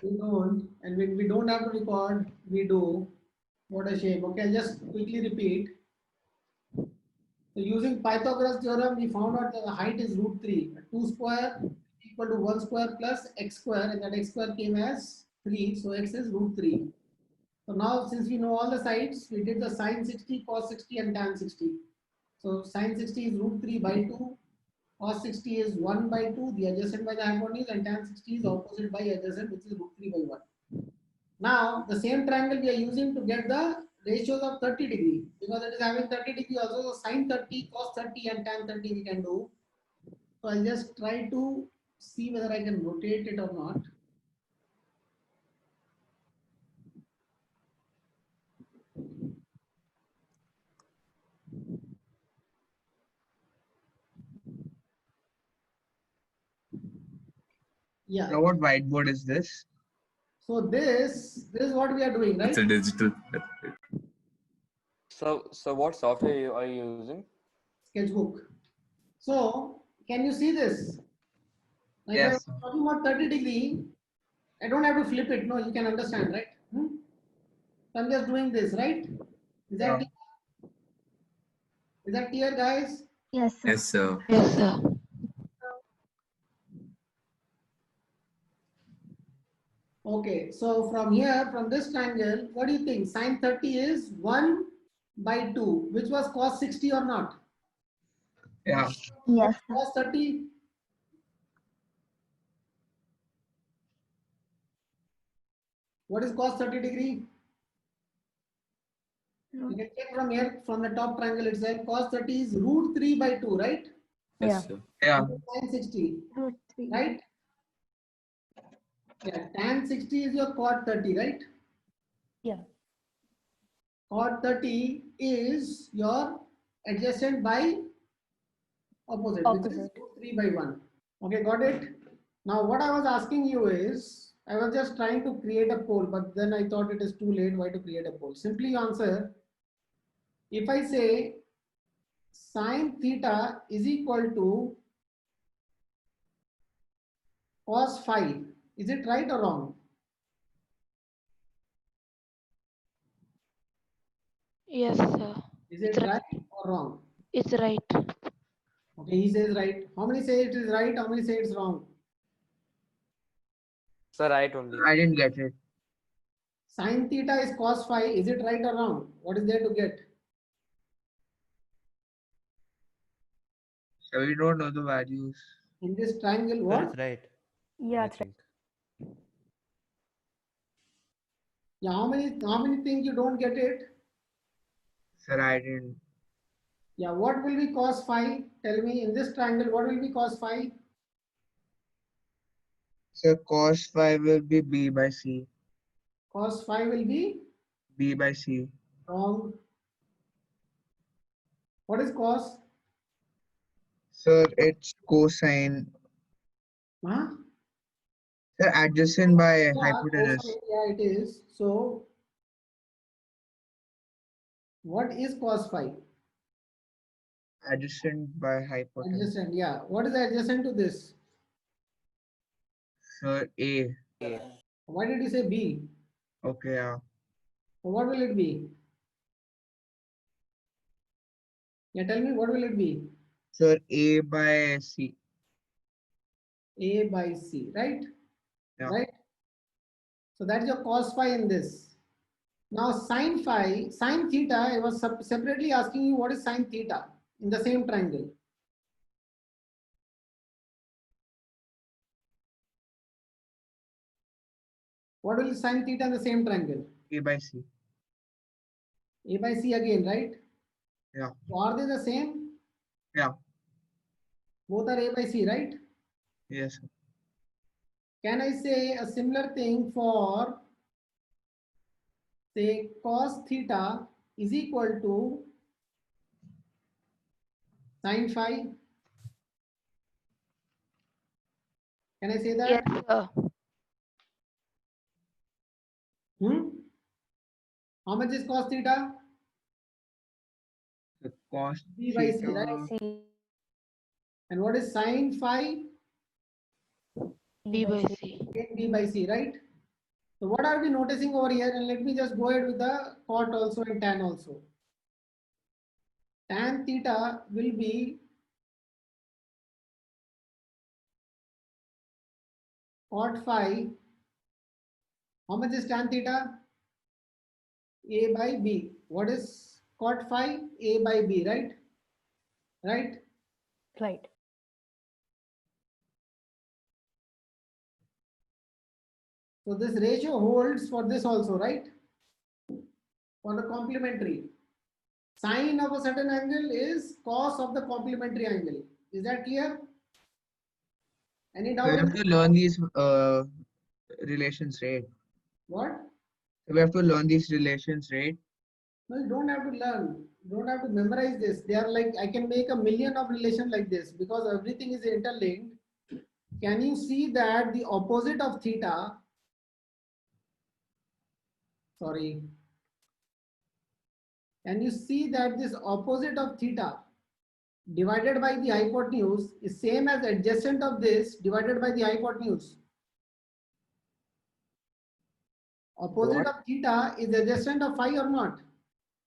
A: We don't, and when we don't have to record, we do. What a shame. Okay, I'll just quickly repeat. So using Pythagoras theorem, we found out that the height is root 3. 2 square equal to 1 square plus x square, and that x square came as 3. So x is root 3. So now, since we know all the sides, we did the sine 60, cos 60, and tan 60. So sine 60 is root 3 by 2. Cos 60 is 1 by 2, the adjacent by the hypotenuse, and tan 60 is opposite by adjacent, which is root 3 by 1. Now, the same triangle we are using to get the ratios of 30 degree, because it is having 30 degree also. So sine 30, cos 30, and tan 30 we can do. So I'll just try to see whether I can rotate it or not. Yeah.
C: Now what whiteboard is this?
A: So this is what we are doing, right?
D: It's a digital.
E: So what software are you using?
A: Sketchbook. So can you see this? Like
C: Yes.
A: I'm talking about 30 degree. I don't have to flip it. No, you can understand, right? So I'm just doing this, right? Is that
C: Yeah.
A: is that clear, guys?
G: Yes, sir.
D: Yes, sir.
F: Yes, sir.
A: Okay, so from here, from this triangle, what do you think? Sine 30 is 1 by 2, which was cos 60 or not?
C: Yeah.
G: Yes, sir.
A: Cos 30. What is cos 30 degree? You can check from here, from the top triangle itself. Cos 30 is root 3 by 2, right?
B: Yeah.
D: Yes, sir.
C: Yeah.
A: Sine 60,
G: Root 3.
A: right? Yeah, tan 60 is your cot 30, right?
B: Yeah.
A: Cot 30 is your adjacent by opposite, which is
B: Opposite.
A: root 3 by 1. Okay, got it? Now, what I was asking you is, I was just trying to create a poll, but then I thought it is too late. Why to create a poll? Simply answer. If I say sine theta is equal to cos phi, is it right or wrong?
F: Yes, sir.
A: Is it right or wrong?
F: It's right.
A: Okay, he says right. How many say it is right? How many say it's wrong?
E: Sir, right only.
C: I didn't get it.
A: Sine theta is cos phi. Is it right or wrong? What is there to get?
C: So we don't know the values.
A: In this triangle,
I: Sir,
A: what?
I: it's right.
B: Yeah,
I: I
B: it's right.
I: think.
A: Yeah, how many think you don't get it?
C: Sir, I didn't.
A: Yeah, what will be cos phi? Tell me, in this triangle, what will be cos phi?
C: So cos phi will be B by C.
A: Cos phi will be
C: B by C.
A: wrong. What is cos?
C: Sir, it's cosine.
A: Huh?
C: Sir, adjacent by
A: Yeah,
C: hypotenuse.
A: cosine, yeah, it is. So, what is cos phi?
C: Adjacent by hypotenuse.
A: Adjacent, yeah. What is adjacent to this?
C: Sir, A.
A: Why did you say B?
C: Okay, yeah.
A: So what will it be? Yeah, tell me what will it be?
C: Sir, A by C.
A: A by C, right?
C: Yeah.
A: Right? So that's your cos phi in this. Now sin phi, sin theta, I was separately asking you what is sin theta in the same triangle. What will sin theta in the same triangle?
C: A by C.
A: A by C again, right?
C: Yeah.
A: So are they the same?
C: Yeah.
A: Both are A by C, right?
C: Yes, sir.
A: Can I say a similar thing for, say, cos theta is equal to sin phi? Can I say that?
F: Yes, sir.
A: Hmm? How much is cos theta?
C: The cos
A: B by C,
C: theta.
A: right?
B: C.
A: And what is sin phi?
F: B by C.
A: Again B by C, right? So what are we noticing over here? And let me just go ahead with the cot also and tan also. Tan theta will be cot phi. How much is tan theta? A by B. What is cot phi? A by B, right? Right?
B: Right.
A: So this ratio holds for this also, right? For the complementary. Sine of a certain angle is cos of the complementary angle. Is that clear? Any
C: We
A: doubt?
C: have to learn these relations, right?
A: What?
C: We have to learn these relations, right?
A: No, you don't have to learn. You don't have to memorize this. They are like, I can make a million of relations like this because everything is interlinked. Can you see that the opposite of theta, sorry, can you see that this opposite of theta divided by the hypotenuse is same as adjacent of this divided by the hypotenuse? Opposite
C: What?
A: of theta is adjacent of phi or not?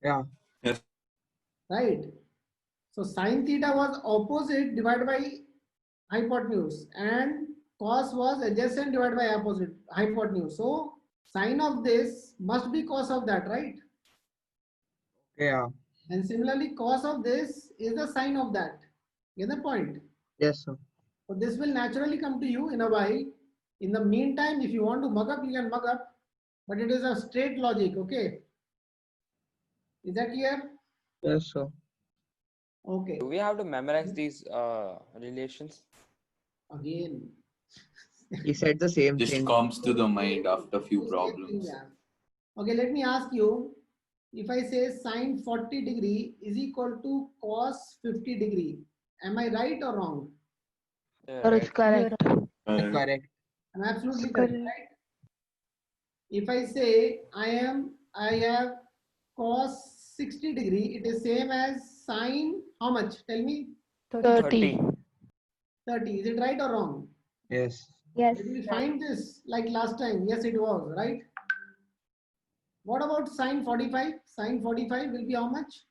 C: Yeah.
D: Yes.
A: Right. So sine theta was opposite divided by hypotenuse and cos was adjacent divided by opposite hypotenuse. So sine of this must be cos of that, right?
C: Yeah.
A: And similarly, cos of this is the sine of that. Get the point?
C: Yes, sir.
A: So this will naturally come to you in a while. In the meantime, if you want to mug up, you can mug up, but it is a straight logic, okay? Is that clear?
C: Yes, sir.
A: Okay.
E: Do we have to memorize these relations?
A: Again.
C: He said the same
D: Just
C: thing.
D: comes to the mind after few
A: Same thing,
D: problems.
A: yeah. Okay, let me ask you, if I say sine 40 degree is equal to cos 50 degree, am I right or wrong?
F: That is correct.
C: Correct.
A: I'm absolutely correct, right? If I say I have cos 60 degree, it is same as sine, how much? Tell me,
F: 30.
A: 30. Is it right or wrong?
C: Yes.
G: Yes.
A: Did we find this like last time? Yes, it was, right? What about sine 45? Sine 45 will be how much?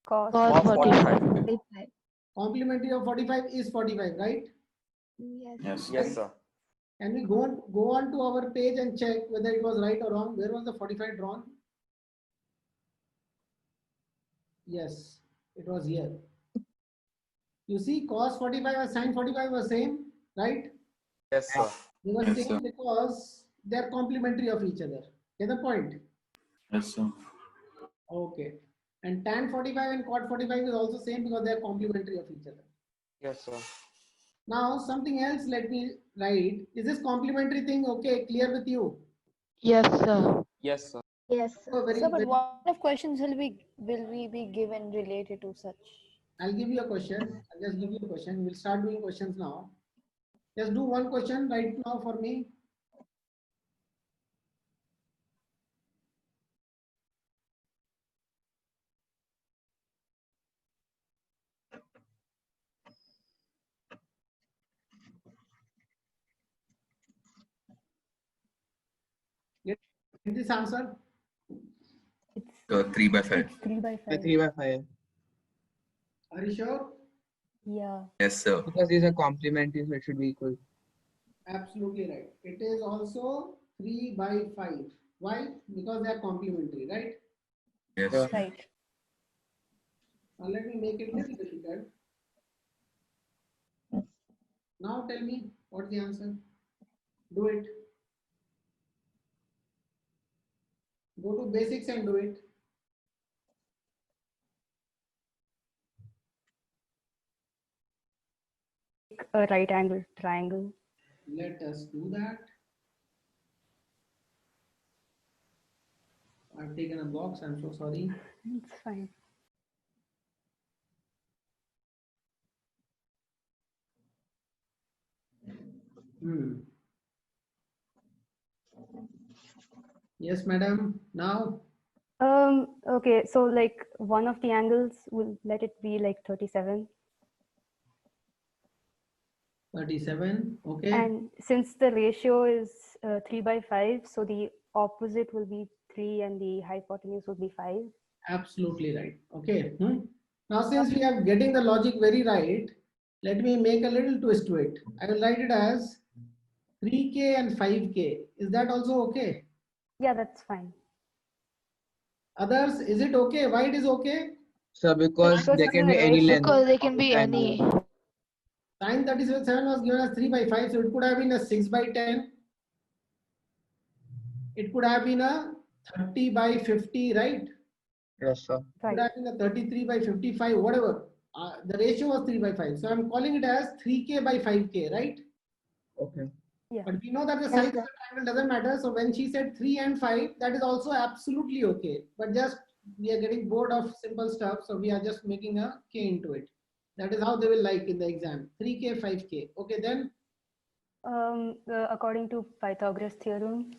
B: Cos.
F: Cos 45.
G: 45.
A: Complementary of 45 is 45, right?
G: Yes.
D: Yes.
E: Yes, sir.
A: Can we go on to our page and check whether it was right or wrong? Where was the 45 drawn? Yes, it was here. You see, cos 45 and sin 45 were same, right?
E: Yes, sir.
A: They were
D: Yes,
A: same
D: sir.
A: because they are complementary of each other. Get the point?
D: Yes, sir.
A: Okay. And tan 45 and cot 45 is also same because they are complementary of each other.
E: Yes, sir.
A: Now something else let me write. Is this complementary thing okay? Clear with you?
F: Yes, sir.
E: Yes, sir.
G: Yes.
A: Oh, very,
B: So, but
A: very,
B: what kind of questions will we be given related to such?
A: I'll give you a question. I'll just give you a question. We'll start doing questions now. Just do one question right now for me. Get this answer.
B: It's
D: 3 by 5.
B: 3 by 5.
C: 3 by 5.
A: Are you sure?
B: Yeah.
D: Yes, sir.
C: Because these are complementary, so it should be equal.
A: Absolutely right. It is also 3 by 5. Why? Because they are complementary, right?
D: Yes.
C: Yeah.
B: Right.
A: Now let me make it a little difficult. Now tell me what's the answer. Do it. Go to basics and do it.
B: A right angle triangle.
A: Let us do that. I've taken a box. I'm so sorry.
B: It's fine.
A: Yes, madam. Now,
B: Okay, so like one of the angles, will let it be like 37.
A: 37. Okay.
B: And since the ratio is 3 by 5, so the opposite will be 3 and the hypotenuse will be 5.
A: Absolutely right. Okay. Now, since we are getting the logic very right, let me make a little twist to it. I will write it as 3K and 5K. Is that also okay?
B: Yeah, that's fine.
A: Others, is it okay? Why it is okay?
C: So because
B: Because
C: there
B: it's
C: can
B: a
C: be any
B: ratio.
C: length.
F: Because they can
C: of
F: be
C: the
F: any.
C: triangle.
A: Sin 37 was given as 3 by 5, so it could have been a 6 by 10. It could have been a 30 by 50, right?
C: Yes, sir.
A: It
B: Right.
A: could have been a 33 by 55, whatever. The ratio was 3 by 5. So I'm calling it as 3K by 5K, right?
C: Okay.
B: Yeah.
A: But we know that the size of the triangle doesn't matter. So when she said 3 and 5, that is also absolutely okay. But just we are getting bored of simple stuff. So we are just making a K into it. That is how they will like in the exam. 3K, 5K. Okay, then?
B: According to Pythagoras theorem,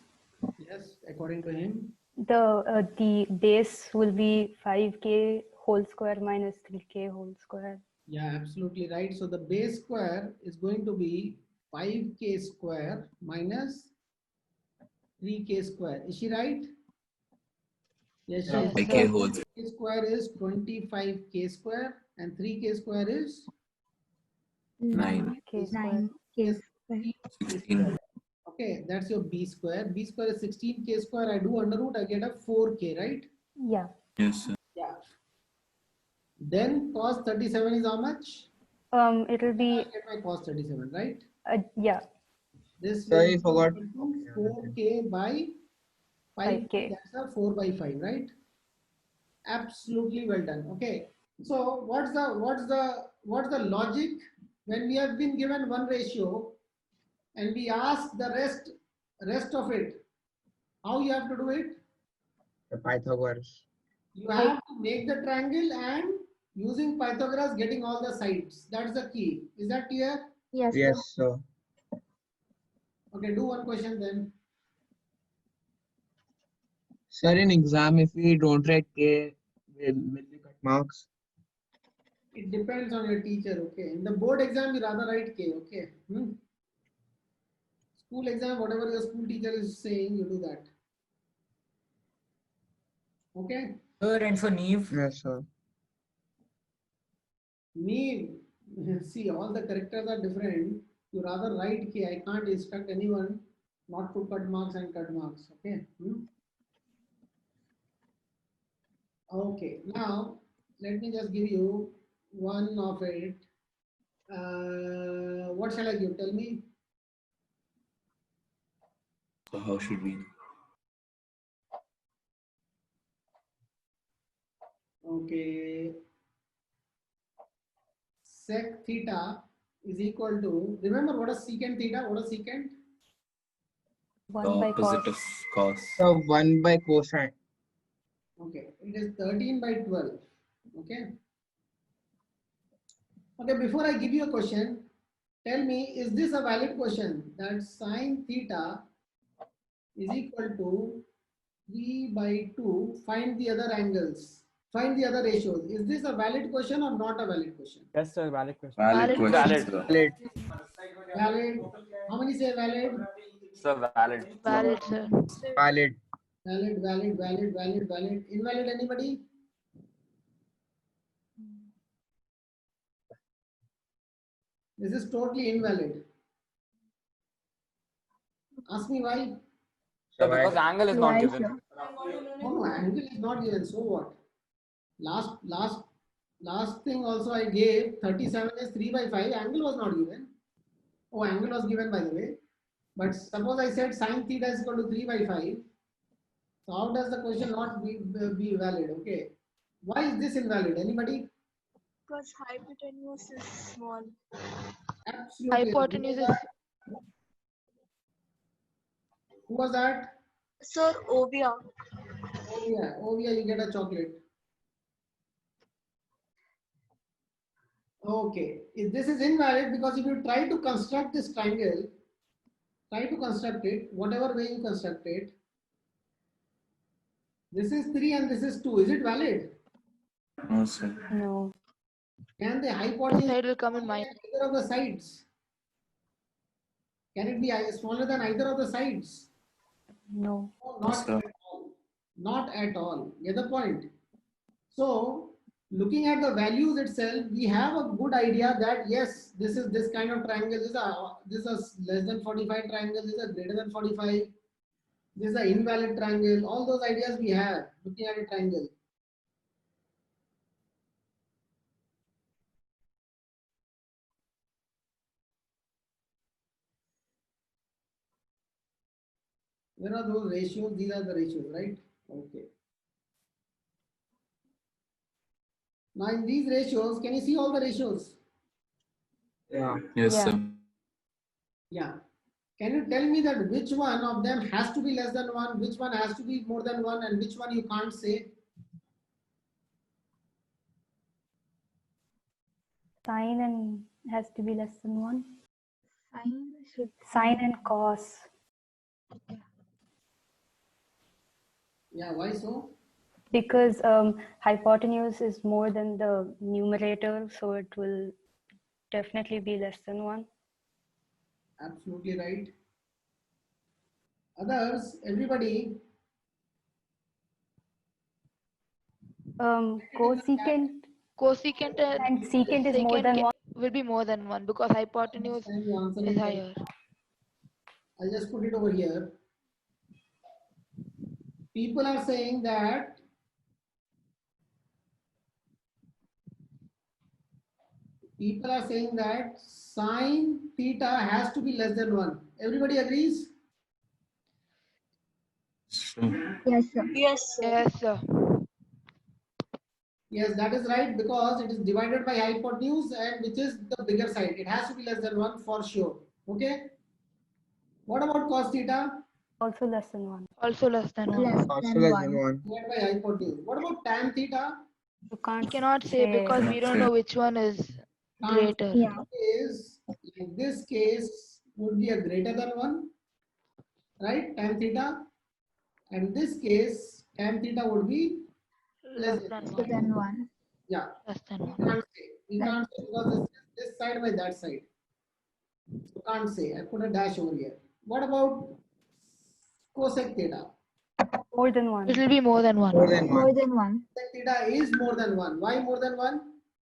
A: Yes, according to him.
B: the base will be 5K whole square minus 3K whole square.
A: Yeah, absolutely right. So the base square is going to be 5K square minus 3K square. Is she right? Yes, she
F: Yes,
A: is.
D: 5K
F: sir.
D: whole.
A: 5K square is 25K square and 3K square is
D: 9.
B: K square.
G: 9K square.
D: 16.
A: okay. That's your B square. B square is 16K square. I do under root, I get a 4K, right?
B: Yeah.
D: Yes, sir.
A: Yeah. Then cos 37 is how much?
B: It'll
A: I
B: be
A: get my cos 37, right?
B: yeah,
A: This will
C: Sorry,
A: be
C: forgot.
A: equal to 4K by 5K.
B: 5K.
A: That's a 4 by 5, right? Absolutely well done. Okay. So what's the logic when we have been given one ratio and we ask the rest of it? How you have to do it?
C: The Pythagoras.
A: You have to make the triangle and using Pythagoras getting all the sides. That's the key. Is that clear?
G: Yes, sir.
C: Yes, sir.
A: Okay, do one question then.
C: Sir, in exam, if we don't write K, will we cut marks?
A: It depends on your teacher. Okay. In the board exam, you rather write K. Okay. School exam, whatever your school teacher is saying, you do that. Okay.
H: Sir, and for Neve,
C: Yes, sir.
A: Me, see, all the characters are different. You rather write K. I can't instruct anyone not to cut marks and cut marks. Okay. Okay. Now, let me just give you one of it. What shall I give? Tell me.
D: So how should we?
A: Okay. Sec theta is equal to, remember what is secant theta? What is secant?
D: The
B: 1 by
D: opposite
B: cos.
D: of cos.
C: So 1 by cosine.
A: Okay. It is 13 by 12. Okay. Okay, before I give you a question, tell me, is this a valid question that sine theta is equal to 3 by 2, find the other angles, find the other ratios. Is this a valid question or not a valid question?
E: Yes, sir. Valid question.
D: Valid question,
E: Valid.
D: sir.
C: Valid.
A: Valid. How many say valid?
E: Sir, valid.
F: Valid, sir.
C: Valid.
A: Valid, valid, valid, valid, valid. Invalid, anybody? This is totally invalid. Ask me why.
E: Sir, because angle is not
G: Why,
E: given.
G: sir?
A: No, angle is not given. So what? Last thing also I gave 37 is 3 by 5. Angle was not given. Oh, angle was given by the way. But suppose I said sine theta is equal to 3 by 5. So how does the question not be valid? Okay. Why is this invalid? Anybody?
G: Because hypotenuse is small.
A: Absolutely.
F: Hypotenuse is
A: Who was that?
G: Sir, Ovia.
A: Oh yeah, you get a chocolate. Okay, this is invalid because if you try to construct this triangle, try to construct it, whatever way you construct it, this is 3 and this is 2. Is it valid?
D: No, sir.
B: No.
A: Can the hypotenuse
F: side will come in
A: be
F: mind.
A: either of the sides? Can it be smaller than either of the sides?
B: No.
A: No,
D: Yes,
A: not
D: sir.
A: at all. Not at all. Get the point? So, looking at the values itself, we have a good idea that yes, this is this kind of triangle. This is a less than 45 triangle. This is a greater than 45. This is an invalid triangle. All those ideas we have looking at a triangle. Where are those ratios? These are the ratios, right? Okay. Now in these ratios, can you see all the ratios?
C: Yeah.
D: Yes,
B: Yeah.
D: sir.
A: Yeah. Can you tell me that which one of them has to be less than 1, which one has to be more than 1, and which one you can't say?
B: Sine and has to be less than 1.
G: Sine should
B: Sine and cos.
A: Yeah, why so?
B: Because hypotenuse is more than the numerator, so it will definitely be less than 1.
A: Absolutely right. Others, everybody,
B: Cosecant
F: Cosecant
B: and secant is more
F: secant
B: than 1.
F: will be more than 1 because hypotenuse
A: and the answer
F: is
A: is
F: higher.
A: I'll just put it over here. People are saying that sine theta has to be less than 1. Everybody agrees?
D: Sure.
G: Yes, sir. Yes, sir.
F: Yes, sir.
A: Yes, that is right because it is divided by hypotenuse and which is the bigger side. It has to be less than 1 for sure. Okay. What about cos theta?
B: Also less than 1.
F: Also less than 1.
G: Less
C: Also
G: than
C: less
G: 1.
C: than 1.
A: Divided by hypotenuse. What about tan theta?
B: You can't
F: We cannot say because we don't know which one is greater.
G: Yeah.
A: Is in this case would be a greater than 1, right? Tan theta. And this case, tan theta would be
F: Less than
G: Less
F: 1.
G: than 1.
A: yeah.
F: Less than
A: We
F: 1.
A: can't say. We can't say because this side by that side. So can't say. I put a dash over here. What about cosec theta?
B: more than 1.
F: It will be more than 1.
C: More than 1.
G: More than 1.
A: Cosec theta is more than 1. Why more than 1?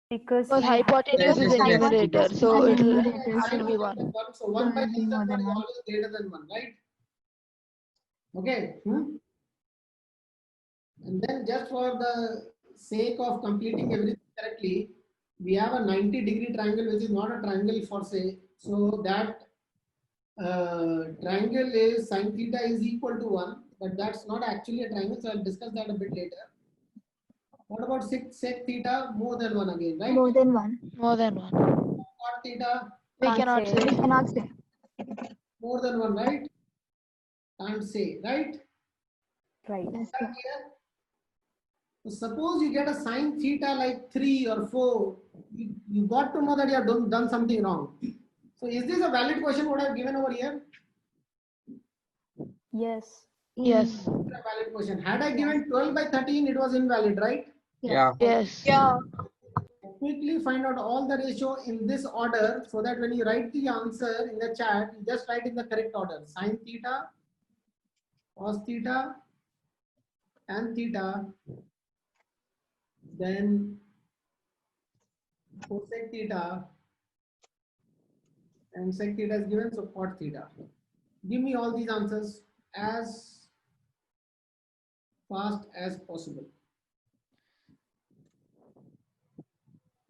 B: Because
F: Because
B: in
F: hypotenuse is a
C: Hypotenuse is
F: numerator,
C: less.
F: so
G: The
F: it will
G: numerator
F: have to be 1.
A: So 1 by
G: will
A: less
G: be
A: than
G: more
A: 1
G: than
A: is
G: 1.
A: always greater than 1, right? Okay. And then just for the sake of completing everything correctly, we have a 90-degree triangle which is not a triangle for say. So that triangle is sine theta is equal to 1, but that's not actually a triangle. So I'll discuss that a bit later. What about sec theta? More than 1 again, right?
G: More than 1.
F: More than 1.
A: Cot theta?
F: We
B: Can't
F: cannot
B: say.
G: We
F: say.
G: cannot say.
A: More than 1, right? Can't say, right?
B: right.
G: Yes,
A: That
G: sir.
A: clear? So suppose you get a sine theta like 3 or 4, you got to know that you have done something wrong. So is this a valid question what I have given over here?
B: Yes.
F: Yes.
A: It's a valid question. Had I given 12 by 13, it was invalid, right?
E: Yeah.
F: Yes.
G: Yeah.
A: Quickly find out all the ratio in this order so that when you write the answer in the chat, you just write in the correct order. Sine theta, cos theta, tan theta, then cosec theta, and sec theta is given, so cot theta. Give me all these answers as fast as possible.